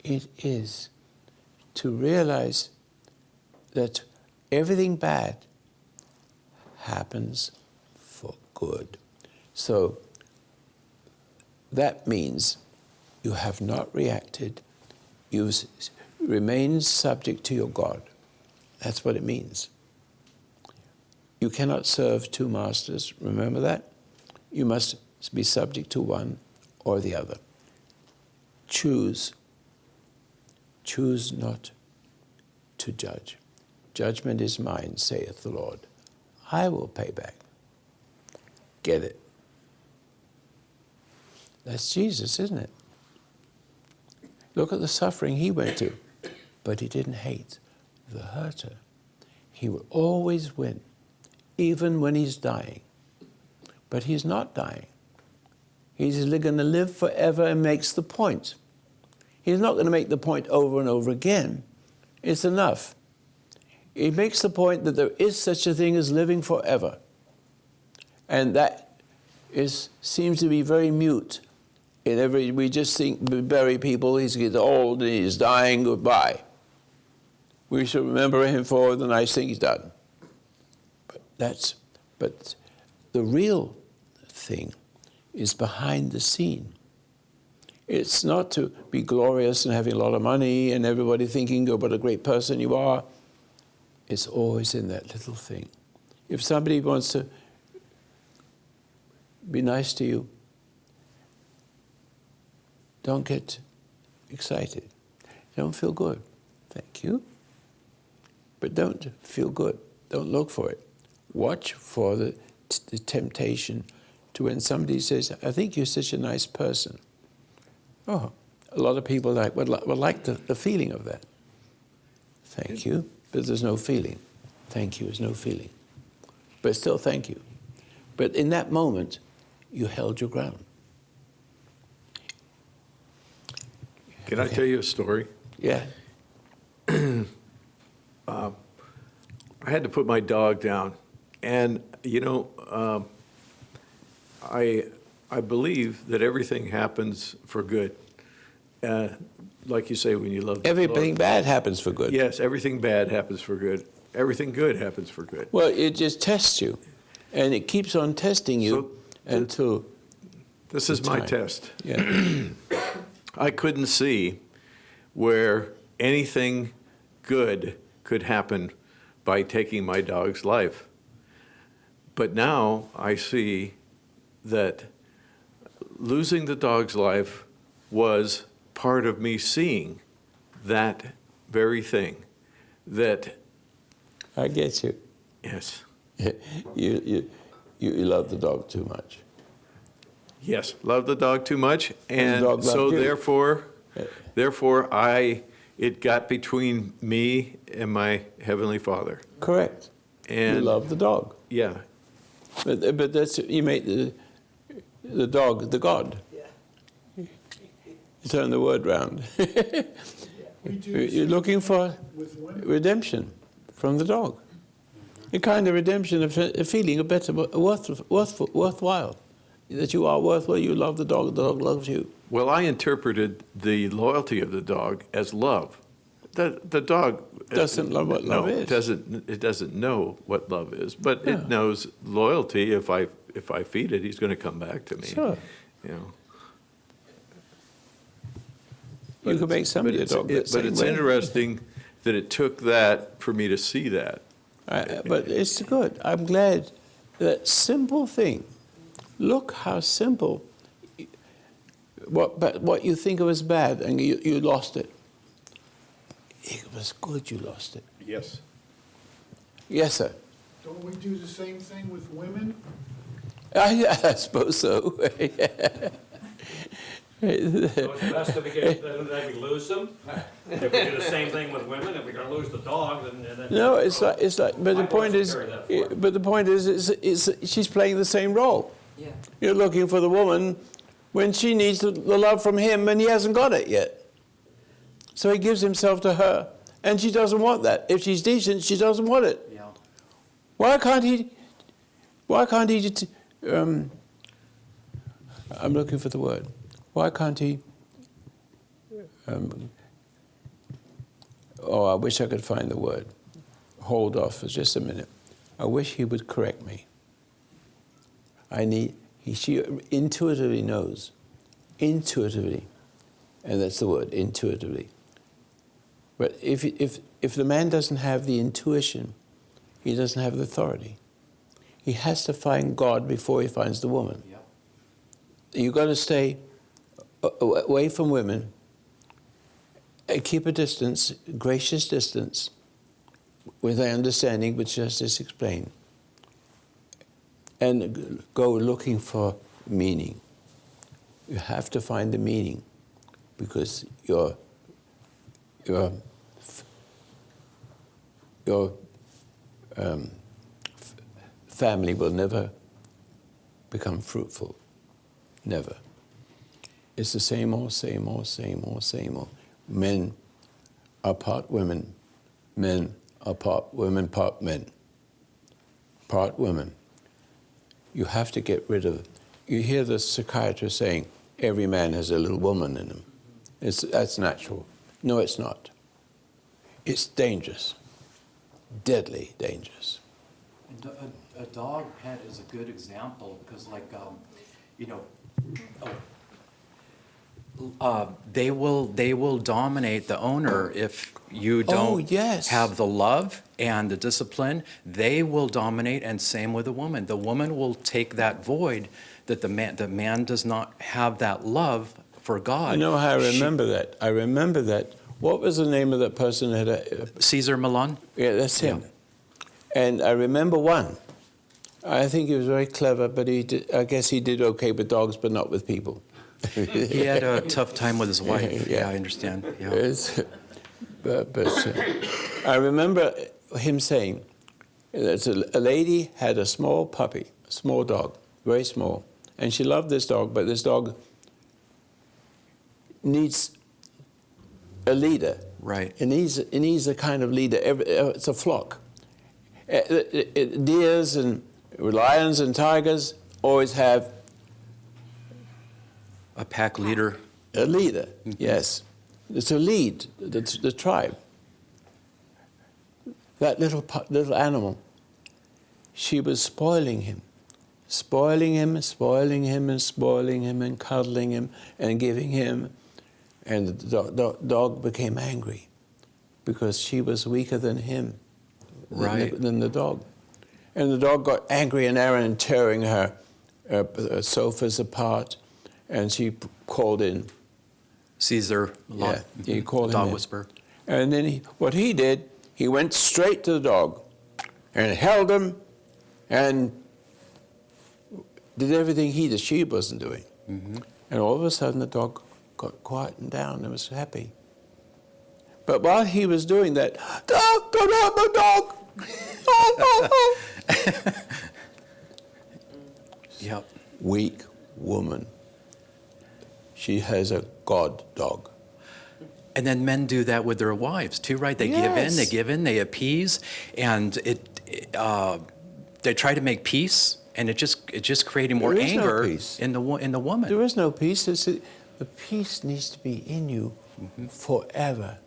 it is to realize that everything bad happens for good. So that means you have not reacted, you remain subject to your God. That's what it means. You cannot serve 2 masters, remember that? You must be subject to one or the other. Choose not to judge. Judgment is mine, saith the Lord. I will pay back. Get it? That's Jesus, isn't it? Look at the suffering he went to. But he didn't hate the hurter. He will always win, even when he's dying. But he's not dying. He's going to live forever and makes the point. He's not going to make the point over and over again. It's enough. He makes the point that there is such a thing as living forever. And that seems to be very mute. We just think, bury people, he's getting old and he's dying, goodbye. We should remember him for the nice thing he's done. But the real thing is behind the scene. It's not to be glorious and having a lot of money and everybody thinking, oh, what a great person you are. It's always in that little thing. If somebody wants to be nice to you, don't get excited. Don't feel good. Thank you. But don't feel good. Don't look for it. Watch for the temptation to when somebody says, I think you're such a nice person. Oh, a lot of people would like the feeling of that. Thank you, but there's no feeling. Thank you is no feeling. But still, thank you. But in that moment, you held your ground. Can I tell you a story? Yeah. I had to put my dog down, and I believe that everything happens for good. Like you say, when you love everything bad happens for good. Yes, everything bad happens for good. Everything good happens for good. Well, it just tests you, and it keeps on testing you until. This is my test. Yeah. I couldn't see where anything good could happen by taking my dog's life. But now I see that losing the dog's life was part of me seeing that very thing. That I get you. Yes. You love the dog too much. Yes, love the dog too much, and so therefore, it got between me and my Heavenly Father. Correct. And you love the dog. Yeah. But that's, you make the dog the God. You turn the word round. You're looking for redemption from the dog. A kind of redemption, a feeling, a better, worthwhile. That you are worthwhile, you love the dog loves you. Well, I interpreted the loyalty of the dog as love. The dog Doesn't know what love is. It doesn't know what love is, but it knows loyalty. If I feed it, he's going to come back to me. Sure. You know. You could make somebody a dog that But same it's way. interesting that it took that for me to see that. But it's good. I'm glad that simple thing. Look how simple. What you think of as bad, and you lost it. It was good you lost it. Yes. Yes, sir. Don't we do the same thing with women? Yeah, I suppose so. So it's best that we lose them. If we do the same thing with women, if we're going to lose the dog, then No, it's like. But My the point boss is, will carry that forward. but the point is, she's playing the same role. Yeah. You're looking for the woman when she needs the love from him, and he hasn't got it yet. So he gives himself to her, and she doesn't want that. If she's decent, she doesn't want it. Yeah. Why can't he? I'm looking for the word. Why can't he? I wish I could find the word. Hold off for just a minute. I wish he would correct me. She intuitively knows. Intuitively. And that's the word, intuitively. But if the man doesn't have the intuition, he doesn't have the authority. He has to find God before he finds the woman. Yep. You've got to stay away from women, and keep a distance, gracious distance, with an understanding which Justice explained, and go looking for meaning. You have to find the meaning, because your family will never become fruitful. Never. It's the same old, same old, same old, same old. Men are part women. Men are part women, part men. Part women. You have to get rid of it. You hear the psychiatrist saying, every man has a little woman in him. That's natural. No, it's not. It's dangerous. Deadly dangerous. A dog pet is a good example because, like, they will dominate the owner if you don't yes. have the love and the discipline. They will dominate, and same with the woman. The woman will take that void that the man does not have that love for God. You know how I remember that? I remember that. What was the name of that person that had Caesar Milan? Yeah, that's him. And I remember one. I think he was very clever, but I guess he did okay with dogs, but not with people. He had a tough time with his wife. Yeah, I understand. Yeah. But I remember him saying that a lady had a small puppy, a small dog, very small, and she loved this dog, but this dog needs a leader. Right. It needs a kind of leader. It's a flock. Deers and lions and tigers always have A pack leader. a leader. Yes, it's a lead. The tribe. That little animal. She was spoiling him, and cuddling him and giving him, and the dog became angry because she was weaker than him. Right. Than the dog. And the dog got angry and tearing her sofas apart, and she called in. Caesar Milan. Yeah, he called him Dog in. whisperer. And then what he did, he went straight to the dog and held him and did everything she wasn't doing. Mm-hmm. And all of a sudden the dog got quietened down and was happy. But while he was doing that, dog, don't hurt my dog! Yep. Weak woman. She has a god dog. And then men do that with their wives too, right? They give in, they appease, and they try to make peace, and it just creating more anger in the woman. There is no peace. The peace needs to be in you forever.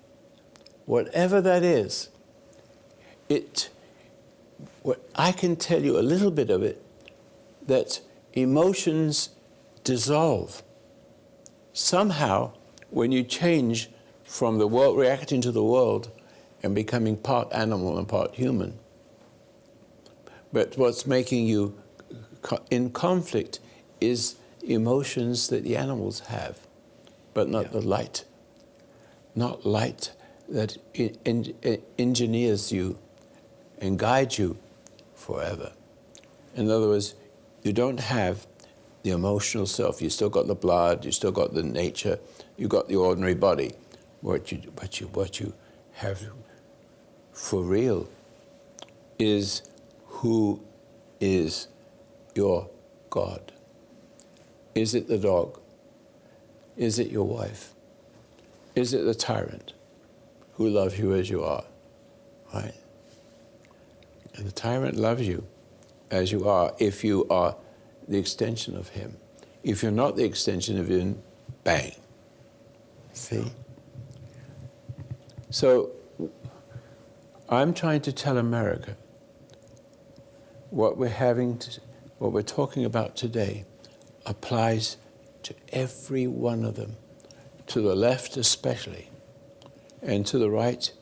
whatever that is, I can tell you a little bit of it, that emotions dissolve. Somehow, when you change from the world, reacting to the world, and becoming part animal and part human, but what's making you in conflict is emotions that the animals have, but not the light. Not light that engineers you and guides you forever. In other words, you don't have the emotional self. You still got the blood, you still got the nature, you got the ordinary body. What you have for real is who is your God. Is it the dog? Is it your wife? Is it the tyrant who loves you as you are? Right? And the tyrant loves you as you are if you are the extension of him. If you're not the extension of him, bang. See? So I'm trying to tell America what we're talking about today applies to every one of them, to the left especially, and to the right.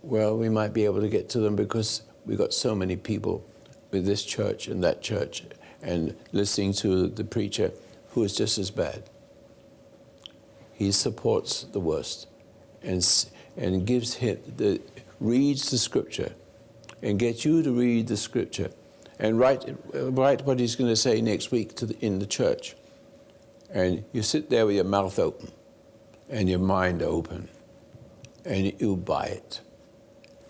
Well, we might be able to get to them because we've got so many people with this church and that church and listening to the preacher who is just as bad. He supports the worst and gives reads the scripture and gets you to read the scripture and write what he's going to say next week in the church. And you sit there with your mouth open and your mind open and you buy it.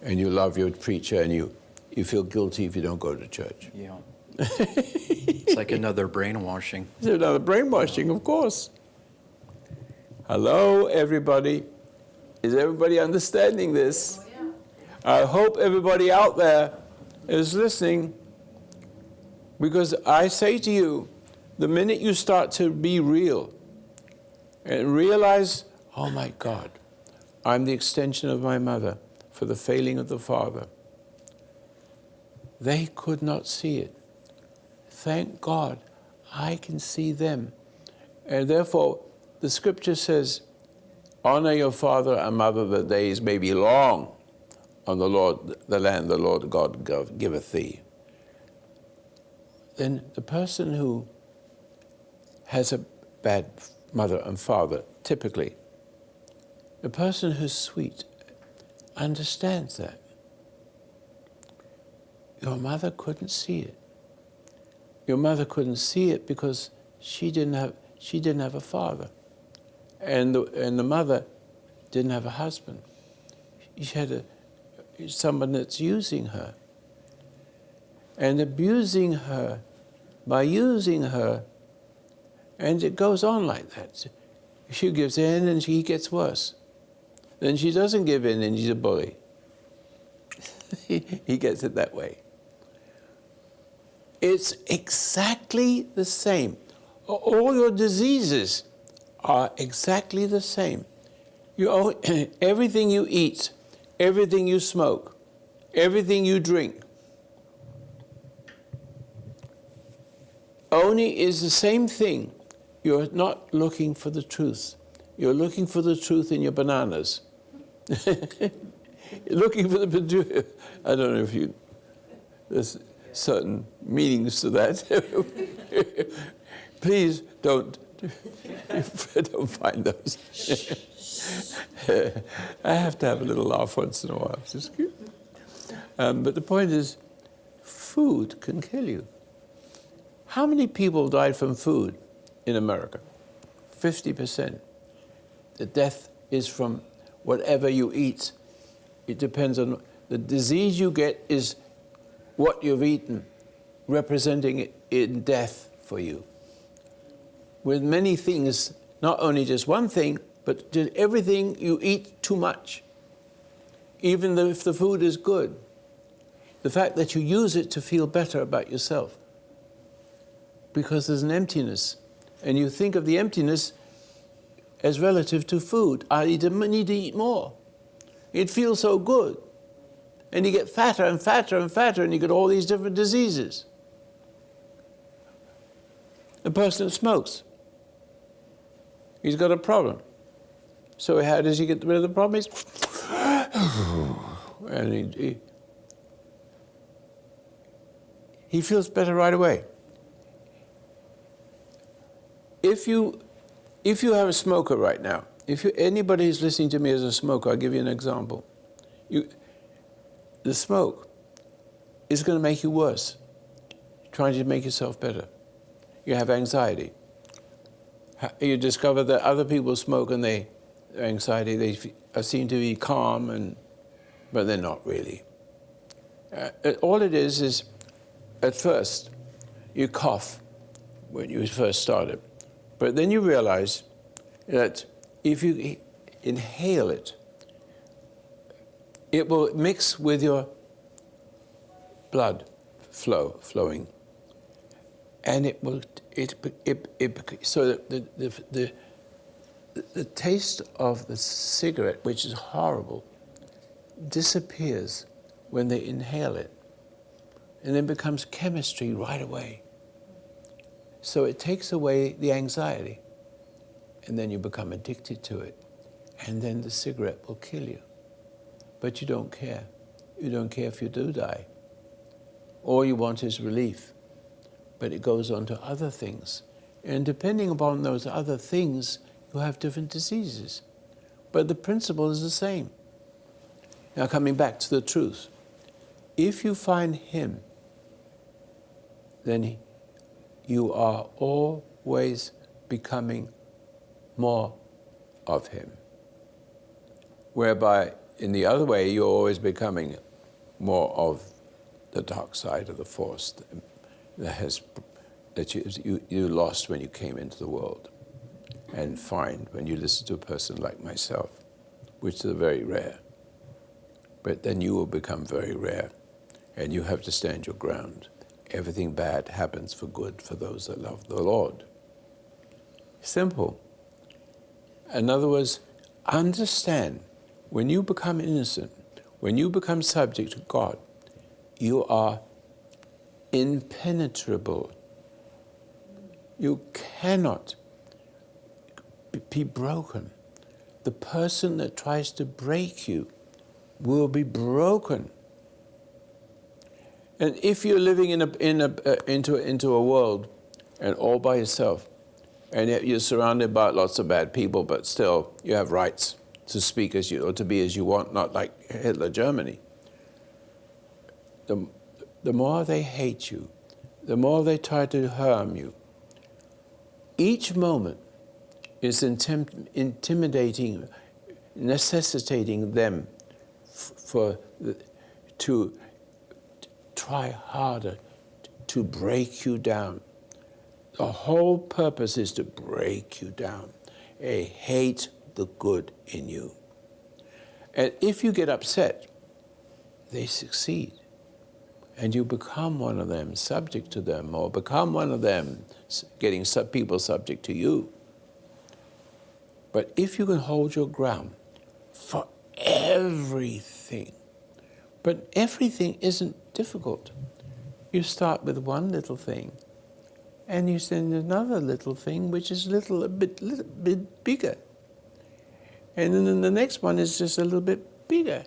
And you love your preacher and you feel guilty if you don't go to church. Yeah. It's like another brainwashing. It's another brainwashing, of course. Hello, everybody. Is everybody understanding this? Oh, yeah. I hope everybody out there is listening, because I say to you, the minute you start to be real and realize, oh my God, I'm the extension of my mother for the failing of the father. They could not see it. Thank God, I can see them. And therefore, the scripture says, honor your father and mother that days may be long on the land the Lord God giveth thee. Then the person who has a bad mother and father, typically, the person who's sweet understands that. Your mother couldn't see it. Your mother couldn't see it because she didn't have a father. And the mother didn't have a husband. She had someone that's using her and abusing her by using her, and it goes on like that. She gives in and he gets worse. Then she doesn't give in and he's a bully. He gets it that way. It's exactly the same. All your diseases are exactly the same. Everything you eat, everything you smoke, everything you drink, only is the same thing. You're not looking for the truth. You're looking for the truth in your bananas. You're looking for the... I don't know if you... There's certain meanings to that. Please don't find those. I have to have a little laugh once in a while. But the point is, food can kill you. How many people died from food in America? 50%. The death is from whatever you eat. It depends on the disease you get is what you've eaten, representing it in death for you. With many things, not only just one thing, but just everything you eat too much. Even if the food is good, the fact that you use it to feel better about yourself, because there's an emptiness, and you think of the emptiness as relative to food. I need to eat more. It feels so good. And you get fatter and fatter and fatter, and you get all these different diseases. The person that smokes, he's got a problem. So how does he get rid of the problem? And he feels better right away. If you have a smoker right now, anybody who's listening to me as a smoker, I'll give you an example. The smoke is going to make you worse, trying to make yourself better. You have anxiety. You discover that other people smoke and their anxiety, they seem to be calm, but they're not really. All it is at first, you cough when you first started. But then you realize that if you inhale it, it will mix with your blood flowing, and so that the taste of the cigarette, which is horrible, disappears when they inhale it, and then becomes chemistry right away. So it takes away the anxiety, and then you become addicted to it, and then the cigarette will kill you. But you don't care. You don't care if you do die. All you want is relief. But it goes on to other things. And depending upon those other things, you have different diseases. But the principle is the same. Now, coming back to the truth. If you find Him, then you are always becoming more of Him. Whereby, in the other way, you're always becoming more of the dark side of the force that you lost when you came into the world, and find when you listen to a person like myself, which are very rare. But then you will become very rare, and you have to stand your ground. Everything bad happens for good for those that love the Lord. Simple. In other words, understand, when you become innocent, when you become subject to God, you are impenetrable. You cannot be broken. The person that tries to break you will be broken. And if you're living into a world and all by yourself, and yet you're surrounded by lots of bad people, but still you have rights to speak as you, or to be as you want, not like Hitler Germany. The more they hate you, the more they try to harm you. Each moment is intimidating, necessitating them to try harder to break you down. The whole purpose is to break you down. They hate the good in you. And if you get upset, they succeed. And you become one of them, subject to them, or become one of them, getting people subject to you. But if you can hold your ground for everything, but everything isn't difficult. You start with one little thing, and you send another little thing, which is a bit bigger. And then the next one is just a little bit bigger.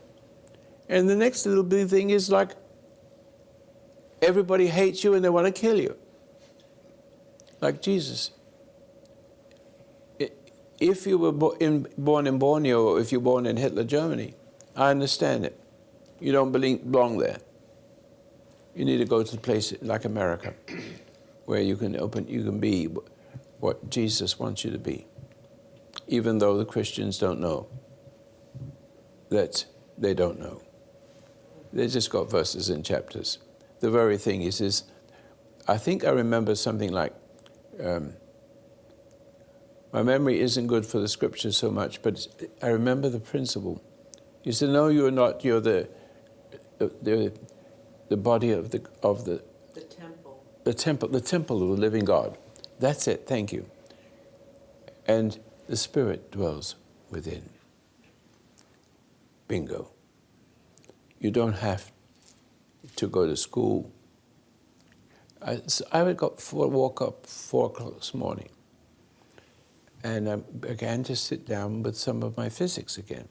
And the next little big thing is like, everybody hates you and they want to kill you. Like Jesus. If you were born in Borneo, or if you're born in Hitler Germany, I understand it. You don't belong there. You need to go to a place like America, where you can be what Jesus wants you to be. Even though the Christians don't know that they don't know. They just got verses and chapters. The very thing is I think I remember something like, my memory isn't good for the scriptures so much, but I remember the principle. He said, no, you're not, you're the body of the temple. The temple of the living God. That's it, thank you. And the Spirit dwells within. Bingo. You don't have to go to school. I would walk up 4 o'clock this morning, and I began to sit down with some of my physics again.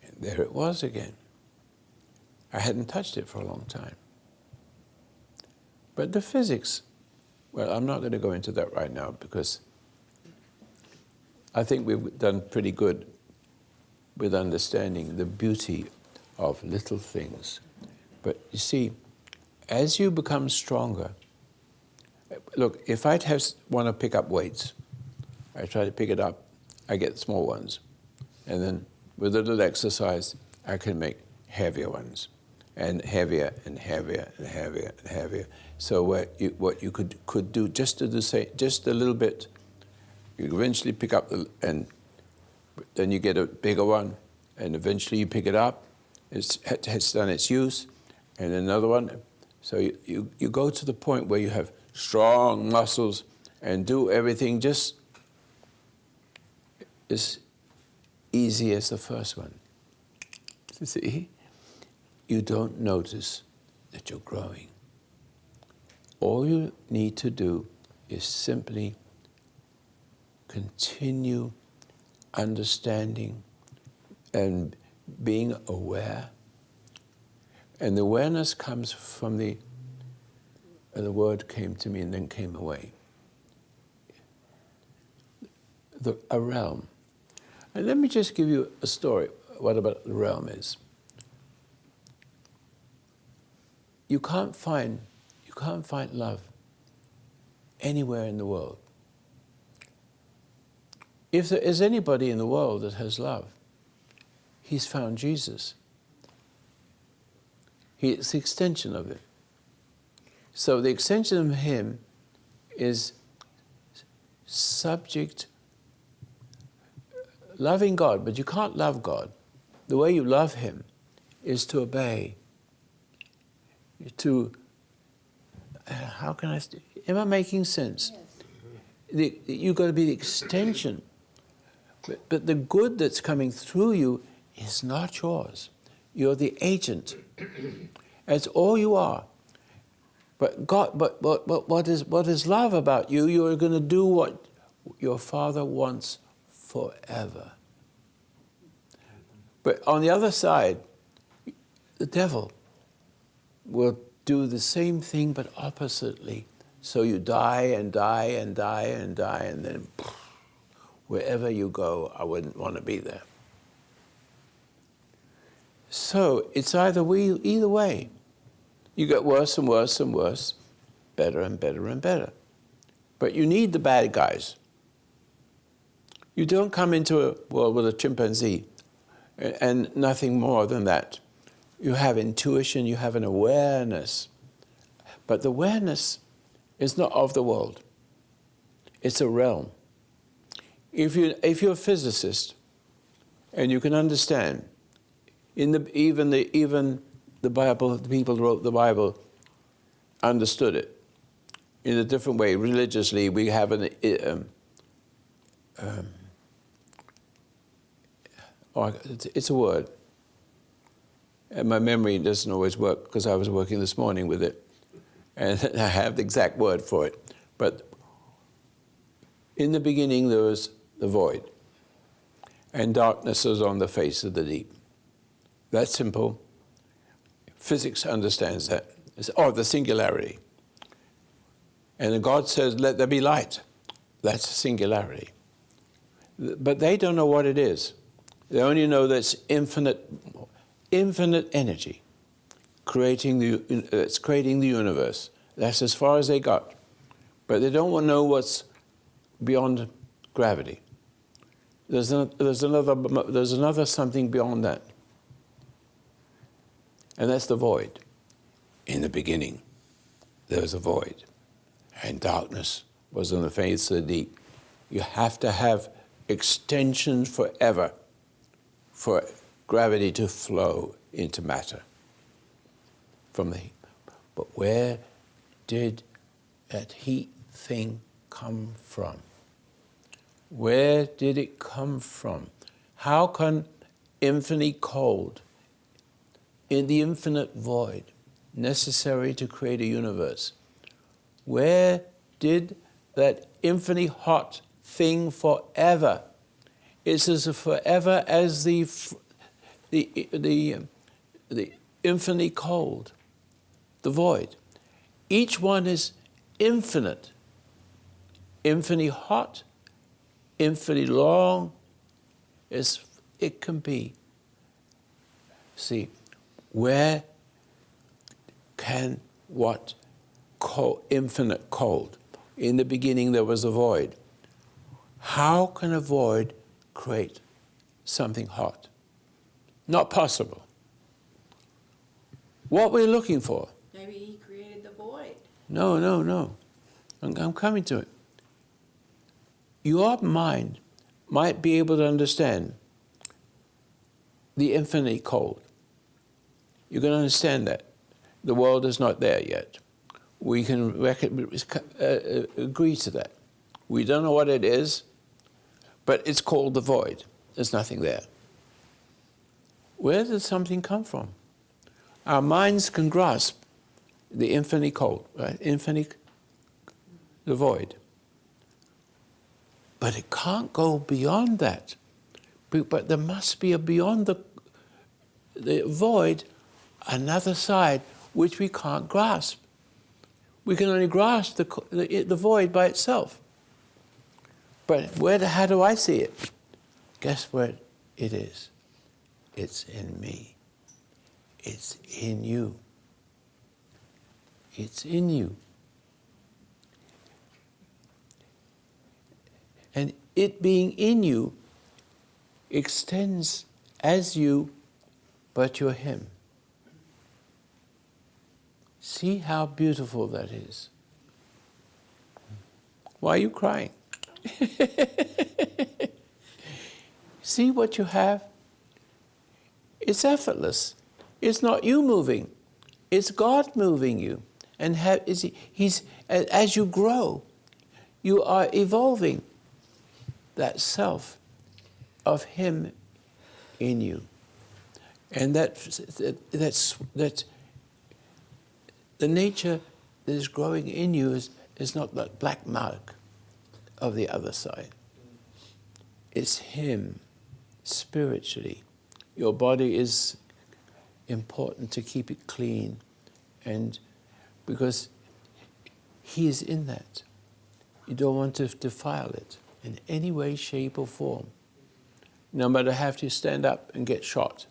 And there it was again. I hadn't touched it for a long time. But the physics, well, I'm not going to go into that right now because I think we've done pretty good with understanding the beauty of little things. But you see, as you become stronger, look, if I want to pick up weights, I try to pick it up, I get small ones. And then with a little exercise, I can make heavier ones, and heavier and heavier and heavier and heavier. So what you could do just to say just a little bit, you eventually pick up and then you get a bigger one, and eventually you pick it up, it's done its use, and another one. So you go to the point where you have strong muscles and do everything just as easy as the first one. See? You don't notice that you're growing. All you need to do is simply continue understanding and being aware. And the awareness comes from the word came to me and then came away. A realm. And let me just give you a story. What about the realm is? You can't find love anywhere in the world. If there is anybody in the world that has love, he's found Jesus. It's the extension of it. So the extension of him is subject, loving God, but you can't love God. The way you love him is to obey, how can I, am I making sense? Yes. You've got to be the extension. But the good that's coming through you is not yours. You're the agent. That's all you are. But God, but what is love about you? You're going to do what your Father wants forever. But on the other side, the devil will do the same thing but oppositely. So you die and die and die and die, and then wherever you go, I wouldn't want to be there. So it's either way. You get worse and worse and worse, better and better and better. But you need the bad guys. You don't come into a world with a chimpanzee and nothing more than that. You have intuition, you have an awareness. But the awareness is not of the world. It's a realm. If you're a physicist and you can understand, even the Bible, the people who wrote the Bible understood it in a different way. Religiously, we have it's a word. And my memory doesn't always work because I was working this morning with it. And I have the exact word for it. But in the beginning, there was the void. And darkness was on the face of the deep. That's simple. Physics understands that. It's, the singularity. And then God says, let there be light. That's singularity. But they don't know what it is. They only know that it's infinite energy creating the universe. That's as far as they got. But they don't want to know what's beyond gravity. There's another something beyond that. And that's the void. In the beginning, there was a void. And darkness was on the face of the deep. You have to have extension forever for gravity to flow into matter from the heat. But where did that heat thing come from? Where did it come from? How can infinitely cold, in the infinite void necessary to create a universe. Where did that infinitely hot thing forever? It's as forever as the infinitely cold, the void. Each one is infinite, infinitely hot, infinitely long as it can be. See, where can what infinite cold? In the beginning there was a void. How can a void create something hot? Not possible. What we're looking for? Maybe he created the void. No. I'm coming to it. Your mind might be able to understand the infinitely cold. You can understand that. The world is not there yet. We can agree to that. We don't know what it is, but it's called the void. There's nothing there. Where does something come from? Our minds can grasp the infinitely cold, right? Infinite, the void. But it can't go beyond that. But there must be a beyond the void, another side which we can't grasp. We can only grasp the void by itself. But how do I see it? Guess where it is? It's in me. It's in you. It's in you. And it being in you extends as you, but you're him. See how beautiful that is. Why are you crying? See what you have? It's effortless. It's not you moving. It's God moving you. And as you grow, you are evolving that self of him in you. And that's the nature that is growing in you is not that black mark of the other side. It's him spiritually. Your body is important to keep it clean, and because he is in that. You don't want to defile it in any way, shape or form. No matter how you stand up and get shot.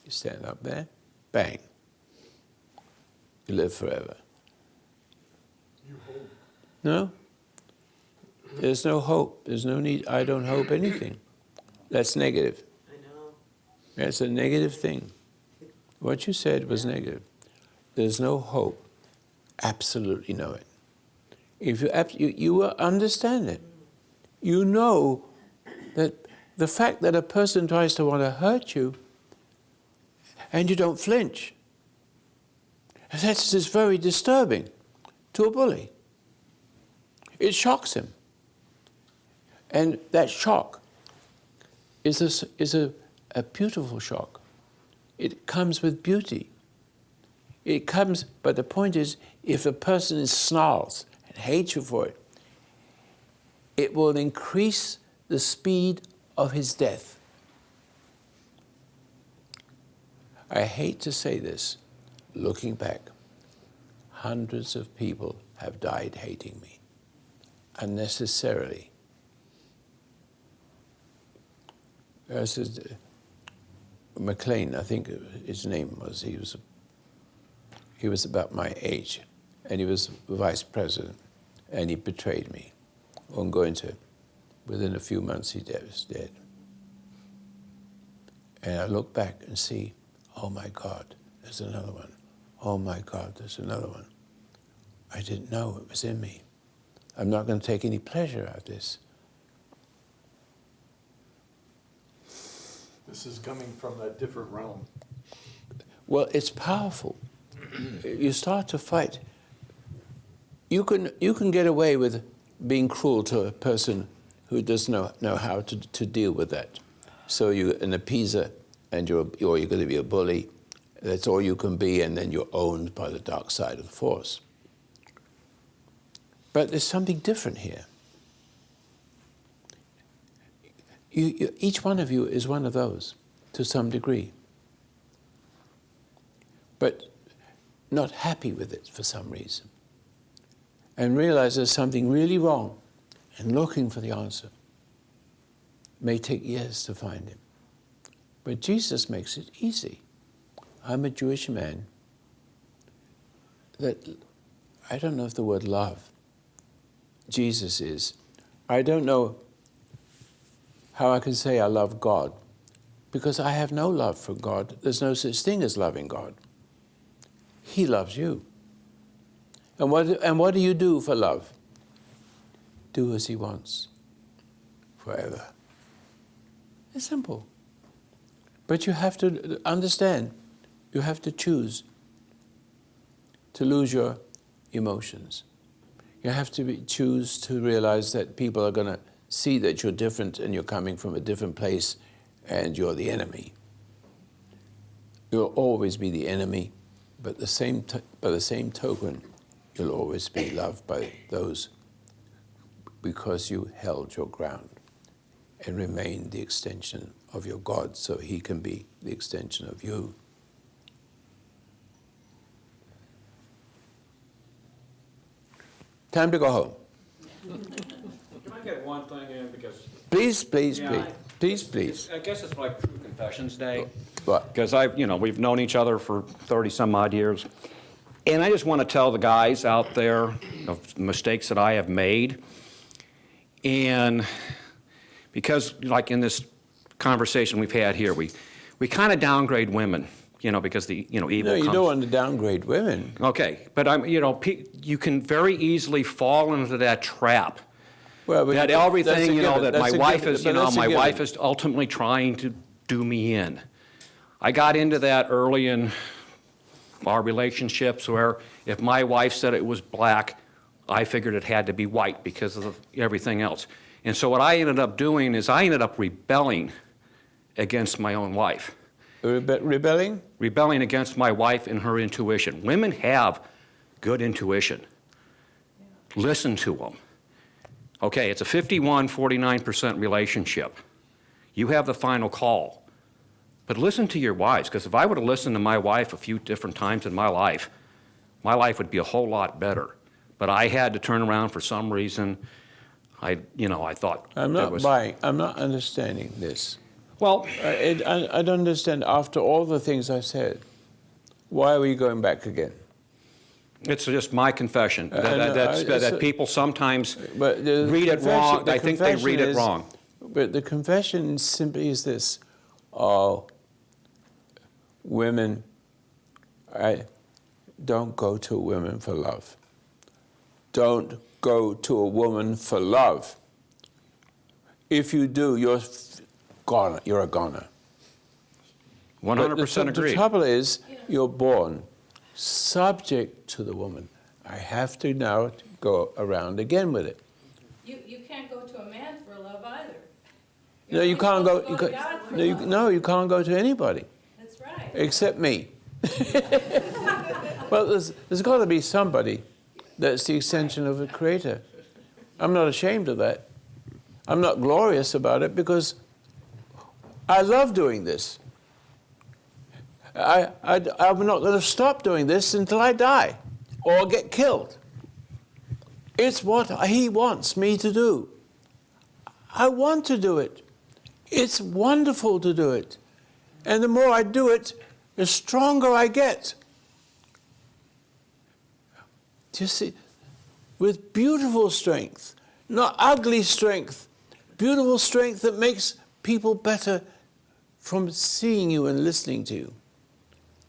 You stand up there, bang. You live forever. You hope. No? There's no hope. There's no need. I don't hope anything. That's negative. I know. That's a negative thing. What you said was negative. There's no hope. Absolutely know it. If you will understand it. You know that the fact that a person tries to want to hurt you and you don't flinch, that's just very disturbing to a bully. It shocks him. And that shock is a beautiful shock. It comes with beauty. It comes, but the point is, if a person snarls and hates you for it, it will increase the speed of his death. I hate to say this, looking back, hundreds of people have died hating me, unnecessarily. McLean, I think his name was, he was about my age, and he was vice president, and he betrayed me. Won't go into it. Within a few months, he was dead. And I look back and see, oh my God, there's another one. Oh my God, there's another one. I didn't know it was in me. I'm not going to take any pleasure out of this. This is coming from a different realm. Well, it's powerful. You start to fight. You can get away with being cruel to a person who doesn't know how to deal with that. So you're an appeaser, and you're going to be a bully. That's all you can be, and then you're owned by the dark side of the force. But there's something different here. Each one of you is one of those, to some degree. But not happy with it for some reason. And realize there's something really wrong, and looking for the answer. May take years to find him. But Jesus makes it easy. I'm a Jewish man that, I don't know if the word love, Jesus is. I don't know how I can say I love God, because I have no love for God. There's no such thing as loving God. He loves you. And what do you do for love? Do as he wants, forever. It's simple. But you have to understand, you have to choose to lose your emotions. You have to choose to realize that people are going to see that you're different and you're coming from a different place and you're the enemy. You'll always be the enemy, but by the same token, you'll always be loved by those because you held your ground and remained the extension of your God, so he can be the extension of you. Time to go home. Can I get one thing in, because... Please, Yeah, please. I guess it's like True Confessions Day. What? Because we've known each other for 30-some odd years. And I just want to tell the guys out there of mistakes that I have made. And because, like in this conversation we've had here, we kind of downgrade women, because the, evil comes. No, you don't want to downgrade women. Okay, but you can very easily fall into that trap. Well, but That everything, that That's my a wife given. is, But that's a my given. wife is ultimately trying to do me in. I got into that early in our relationships where if my wife said it was black, I figured it had to be white because of everything else. And so what I ended up doing is I ended up rebelling against my own wife. Rebelling? Rebelling against my wife and her intuition. Women have good intuition. Listen to them. Okay, it's a 51-49% relationship. You have the final call. But listen to your wives, because if I would have listened to my wife a few different times in my life would be a whole lot better. But I had to turn around for some reason. I thought I'm not buying. I'm not understanding this. Well, I don't understand. After all the things I said, why are we going back again? it's just my confession that people sometimes read it wrong. I think they read it wrong. But the confession simply is this: oh, women, don't go to a woman for love. Don't go to a woman for love. If you do, you're gone. You're a goner. 100% agree. The trouble is, you're born subject to the woman. I have to now go around again with it. You can't go to a man for love either. No, you can't go. You're only supposed to God for love. No, you can't go to anybody That's right. except me. Well, there's got to be somebody that's the extension of the Creator. I'm not ashamed of that. I'm not glorious about it because I love doing this. I'm not going to stop doing this until I die or get killed. It's what He wants me to do. I want to do it. It's wonderful to do it. And the more I do it, the stronger I get. Do you see? With beautiful strength, not ugly strength, beautiful strength that makes people better from seeing you and listening to you,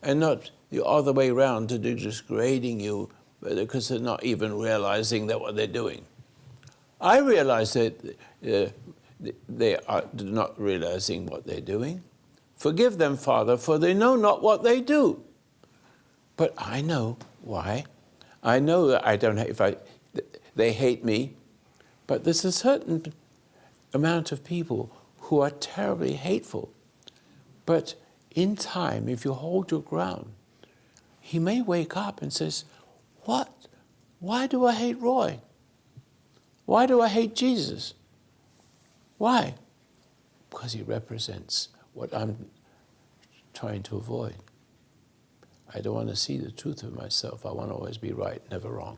and not the other way around to do degrading you because they're not even realizing that what they're doing. I realize that they are not realizing what they're doing. Forgive them, Father, for they know not what they do. But I know why. I know that I don't. They hate me, but there's a certain amount of people who are terribly hateful. But in time, if you hold your ground, he may wake up and says, what? Why do I hate Roy? Why do I hate Jesus? Why? Because he represents what I'm trying to avoid. I don't want to see the truth of myself. I want to always be right, never wrong.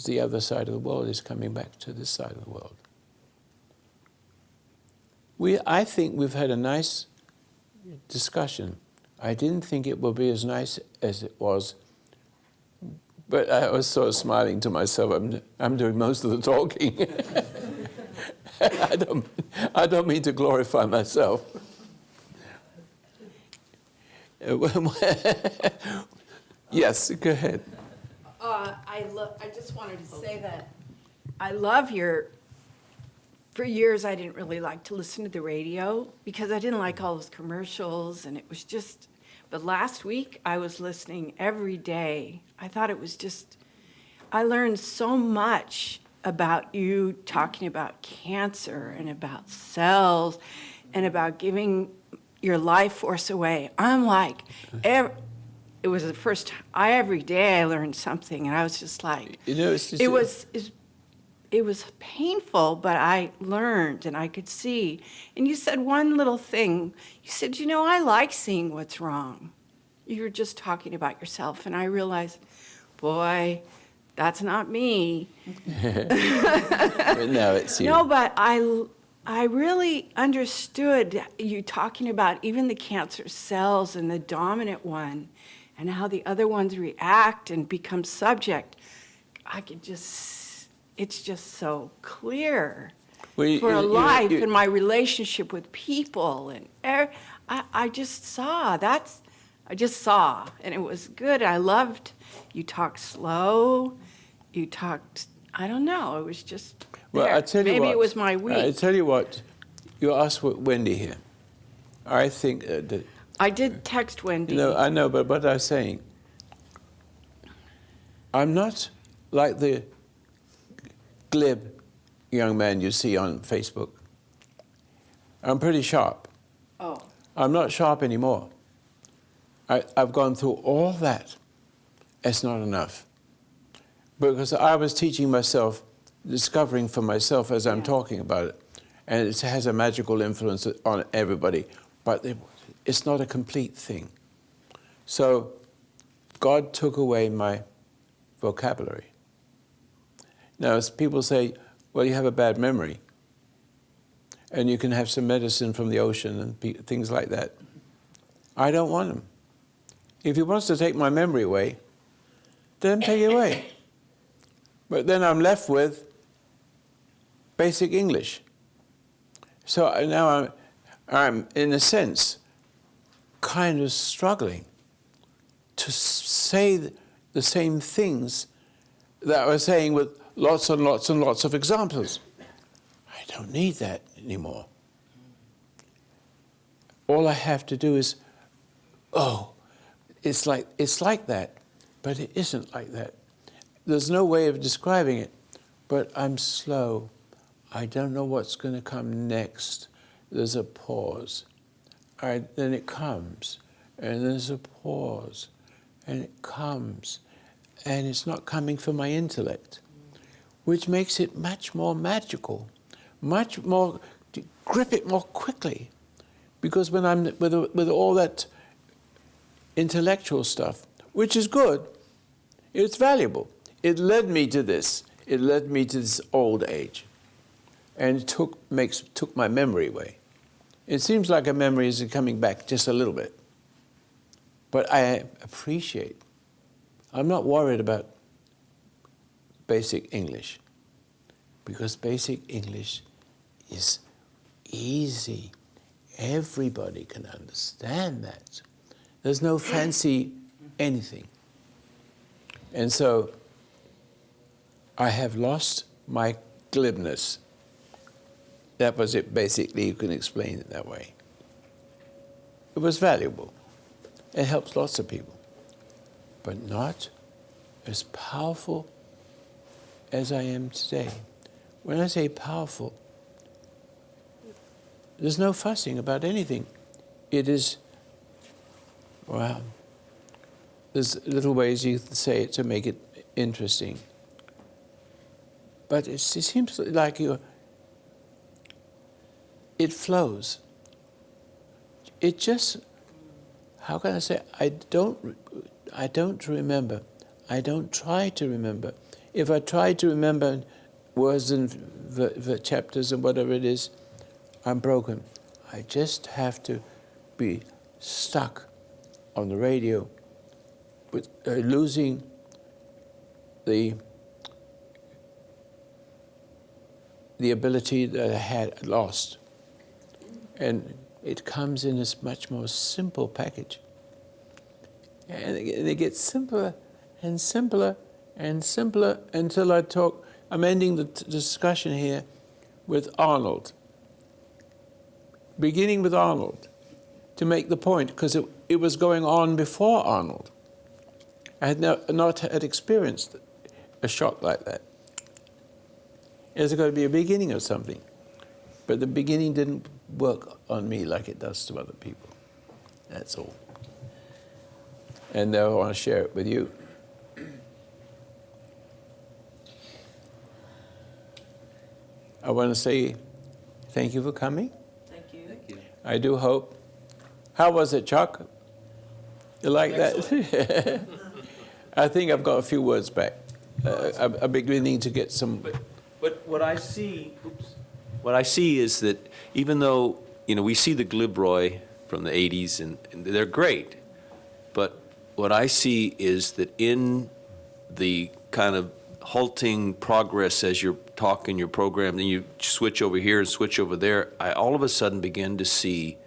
The other side of the world is coming back to this side of the world. I think we've had a nice discussion. I didn't think it would be as nice as it was, but I was sort of smiling to myself. I'm doing most of the talking. I don't mean to glorify myself. Yes, go ahead. I just wanted to say that I love for years I didn't really like to listen to the radio because I didn't like all those commercials, and it was just, but last week I was listening every day. I thought it was just, I learned so much about you talking about cancer and about cells and about giving your life force away. I'm like, it was the first time, every day I learned something, and I was just like, You know, it's just, it was painful, but I learned and I could see. And you said one little thing. You said, you know, I like seeing what's wrong. You were just talking about yourself, and I realized, boy, that's not me. but no, it's you. No, but I really understood you talking about even the cancer cells and the dominant one and how the other ones react and become subject. I could just, it's just so clear for a life and my relationship with people. And I just saw, and it was good. I loved, you talked slow, you talked, I don't know, it was just, well, I tell you maybe what, it was my week. I tell you what, you asked Wendy here. I think that, I did text Wendy. you know, I know, but what I was saying, I'm not like the glib young man you see on Facebook. I'm pretty sharp. Oh. I'm not sharp anymore. I've gone through all that. It's not enough. Because I was teaching myself, discovering for myself as I'm talking about it. And it has a magical influence on everybody. But it's not a complete thing. So God took away my vocabulary. Now, as people say, well, you have a bad memory. And you can have some medicine from the ocean and things like that. I don't want them. If he wants to take my memory away, then take it away. But then I'm left with basic English. So now I'm, in a sense, kind of struggling to say the same things that I was saying with lots and lots and lots of examples. I don't need that anymore. All I have to do is, oh, it's like that, but it isn't like that. There's no way of describing it, but I'm slow. I don't know what's going to come next. There's a pause. Then it comes, and there's a pause, and it comes, and it's not coming from my intellect, which makes it much more magical, much more, grip it more quickly. Because when I'm with all that intellectual stuff, which is good, it's valuable. It led me to this. It led me to this old age. And it took my memory away. It seems like a memory is coming back just a little bit. But I appreciate. I'm not worried about basic English, because basic English is easy. Everybody can understand that. There's no fancy anything. And so I have lost my glibness. That was it, basically. You can explain it that way. It was valuable. It helps lots of people, but not as powerful as I am today. when I say powerful, there's no fussing about anything. It is, well, there's little ways you can say it to make it interesting. But it seems like it flows. It just, how can I say, I don't remember. I don't try to remember. If I try to remember words and the chapters and whatever it is, I'm broken. I just have to be stuck on the radio with losing the ability that I had lost. And it comes in this much more simple package. And it gets simpler and simpler and simpler until I'm ending the discussion here with Arnold. Beginning with Arnold, to make the point, because it was going on before Arnold. I had not had experienced a shock like that. There's got to be a beginning of something. But the beginning didn't work on me like it does to other people. That's all. And now I want to share it with you. I want to say thank you for coming. Thank you. I do hope. How was it, Chuck? You like that? I think I've got a few words back. I'm beginning to get some. But what I see, is that even though, we see the Glibroy from the 80s and they're great, but what I see is that in the kind of halting progress as you're talking your program, then you switch over here and switch over there, I all of a sudden begin to see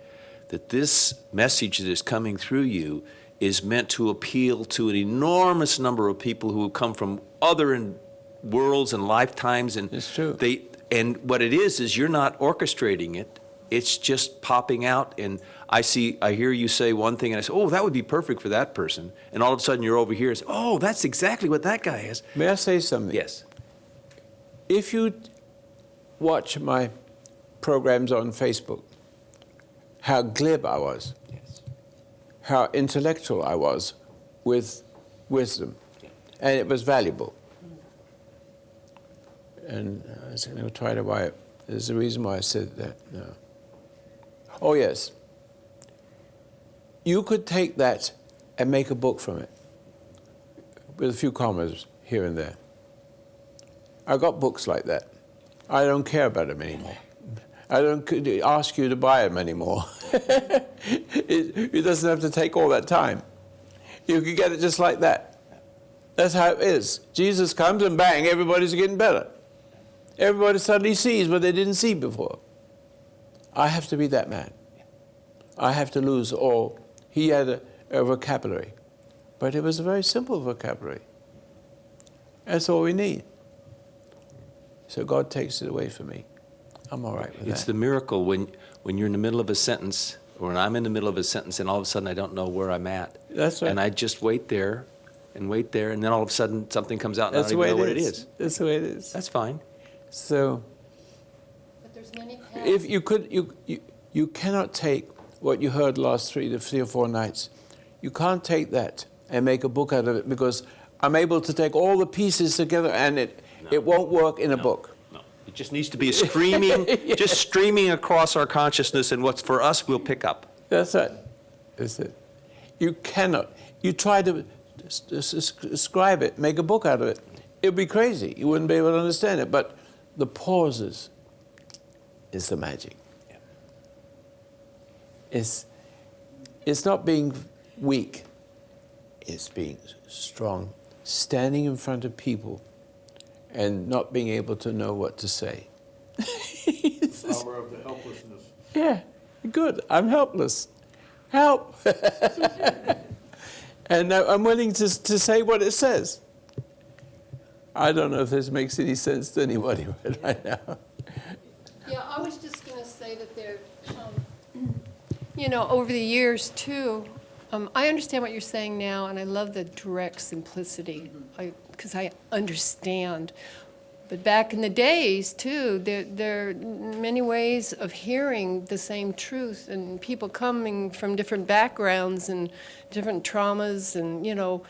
that this message that is coming through you is meant to appeal to an enormous number of people who have come from other worlds and lifetimes, and it's true. And what it is you're not orchestrating it; it's just popping out. And I hear you say one thing, and I say, "Oh, that would be perfect for that person," and all of a sudden you're over here and say, "Oh, that's exactly what that guy is." May I say something? Yes. If you watch my programs on Facebook, how glib I was, Yes. how intellectual I was with wisdom, and it was valuable. And I was going to try to why. There's a reason why I said that. No. Oh yes. You could take that and make a book from it, with a few commas here and there. I got books like that. I don't care about them anymore. I don't ask you to buy them anymore. It doesn't have to take all that time. You can get it just like that. That's how it is. Jesus comes and bang, everybody's getting better. Everybody suddenly sees what they didn't see before. I have to be that man. I have to lose all. He had a vocabulary, but it was a very simple vocabulary. That's all we need. So God takes it away from me. I'm all right with that. It's the miracle when you're in the middle of a sentence, or when I'm in the middle of a sentence, and all of a sudden I don't know where I'm at. That's right. And I just wait there, and then all of a sudden something comes out, and I don't even know what it is. That's the way it is. That's fine. So, But there's many paths. if you cannot take what you heard last three or four nights. You can't take that and make a book out of it, because I'm able to take all the pieces together, and it won't work in a book. No, it just needs to be just streaming across our consciousness, and what's for us, we'll pick up. That's it. That's it. You cannot. You try to describe it, make a book out of it. It would be crazy. You wouldn't be able to understand it. But the pauses is the magic. Yeah. It's not being weak. It's being strong. Standing in front of people and not being able to know what to say. Power of the helplessness. Yeah, good. I'm helpless. Help. And I'm willing to say what it says. I don't know if this makes any sense to anybody right now. Yeah, I was just going to say that there, over the years too, I understand what you're saying now, and I love the direct simplicity, because I understand. But back in the days, too, there are many ways of hearing the same truth, and people coming from different backgrounds and different traumas and, you know,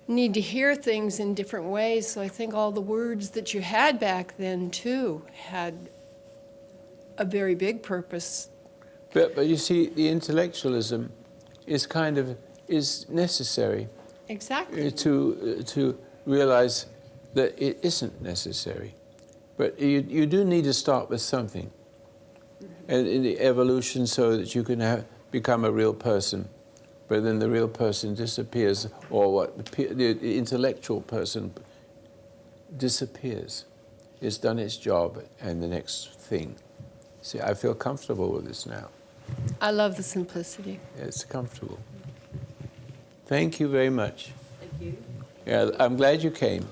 need to hear things in different ways. So I think all the words that you had back then, too, had a very big purpose. But you see, the intellectualism is necessary. Exactly. To realize that it isn't necessary. But you do need to start with something. And in the evolution so that you can become a real person. But then the real person disappears, or what the intellectual person disappears. It's done its job, and the next thing. See, I feel comfortable with this now. I love the simplicity. It's comfortable. Thank you very much. Thank you. Yeah, I'm glad you came.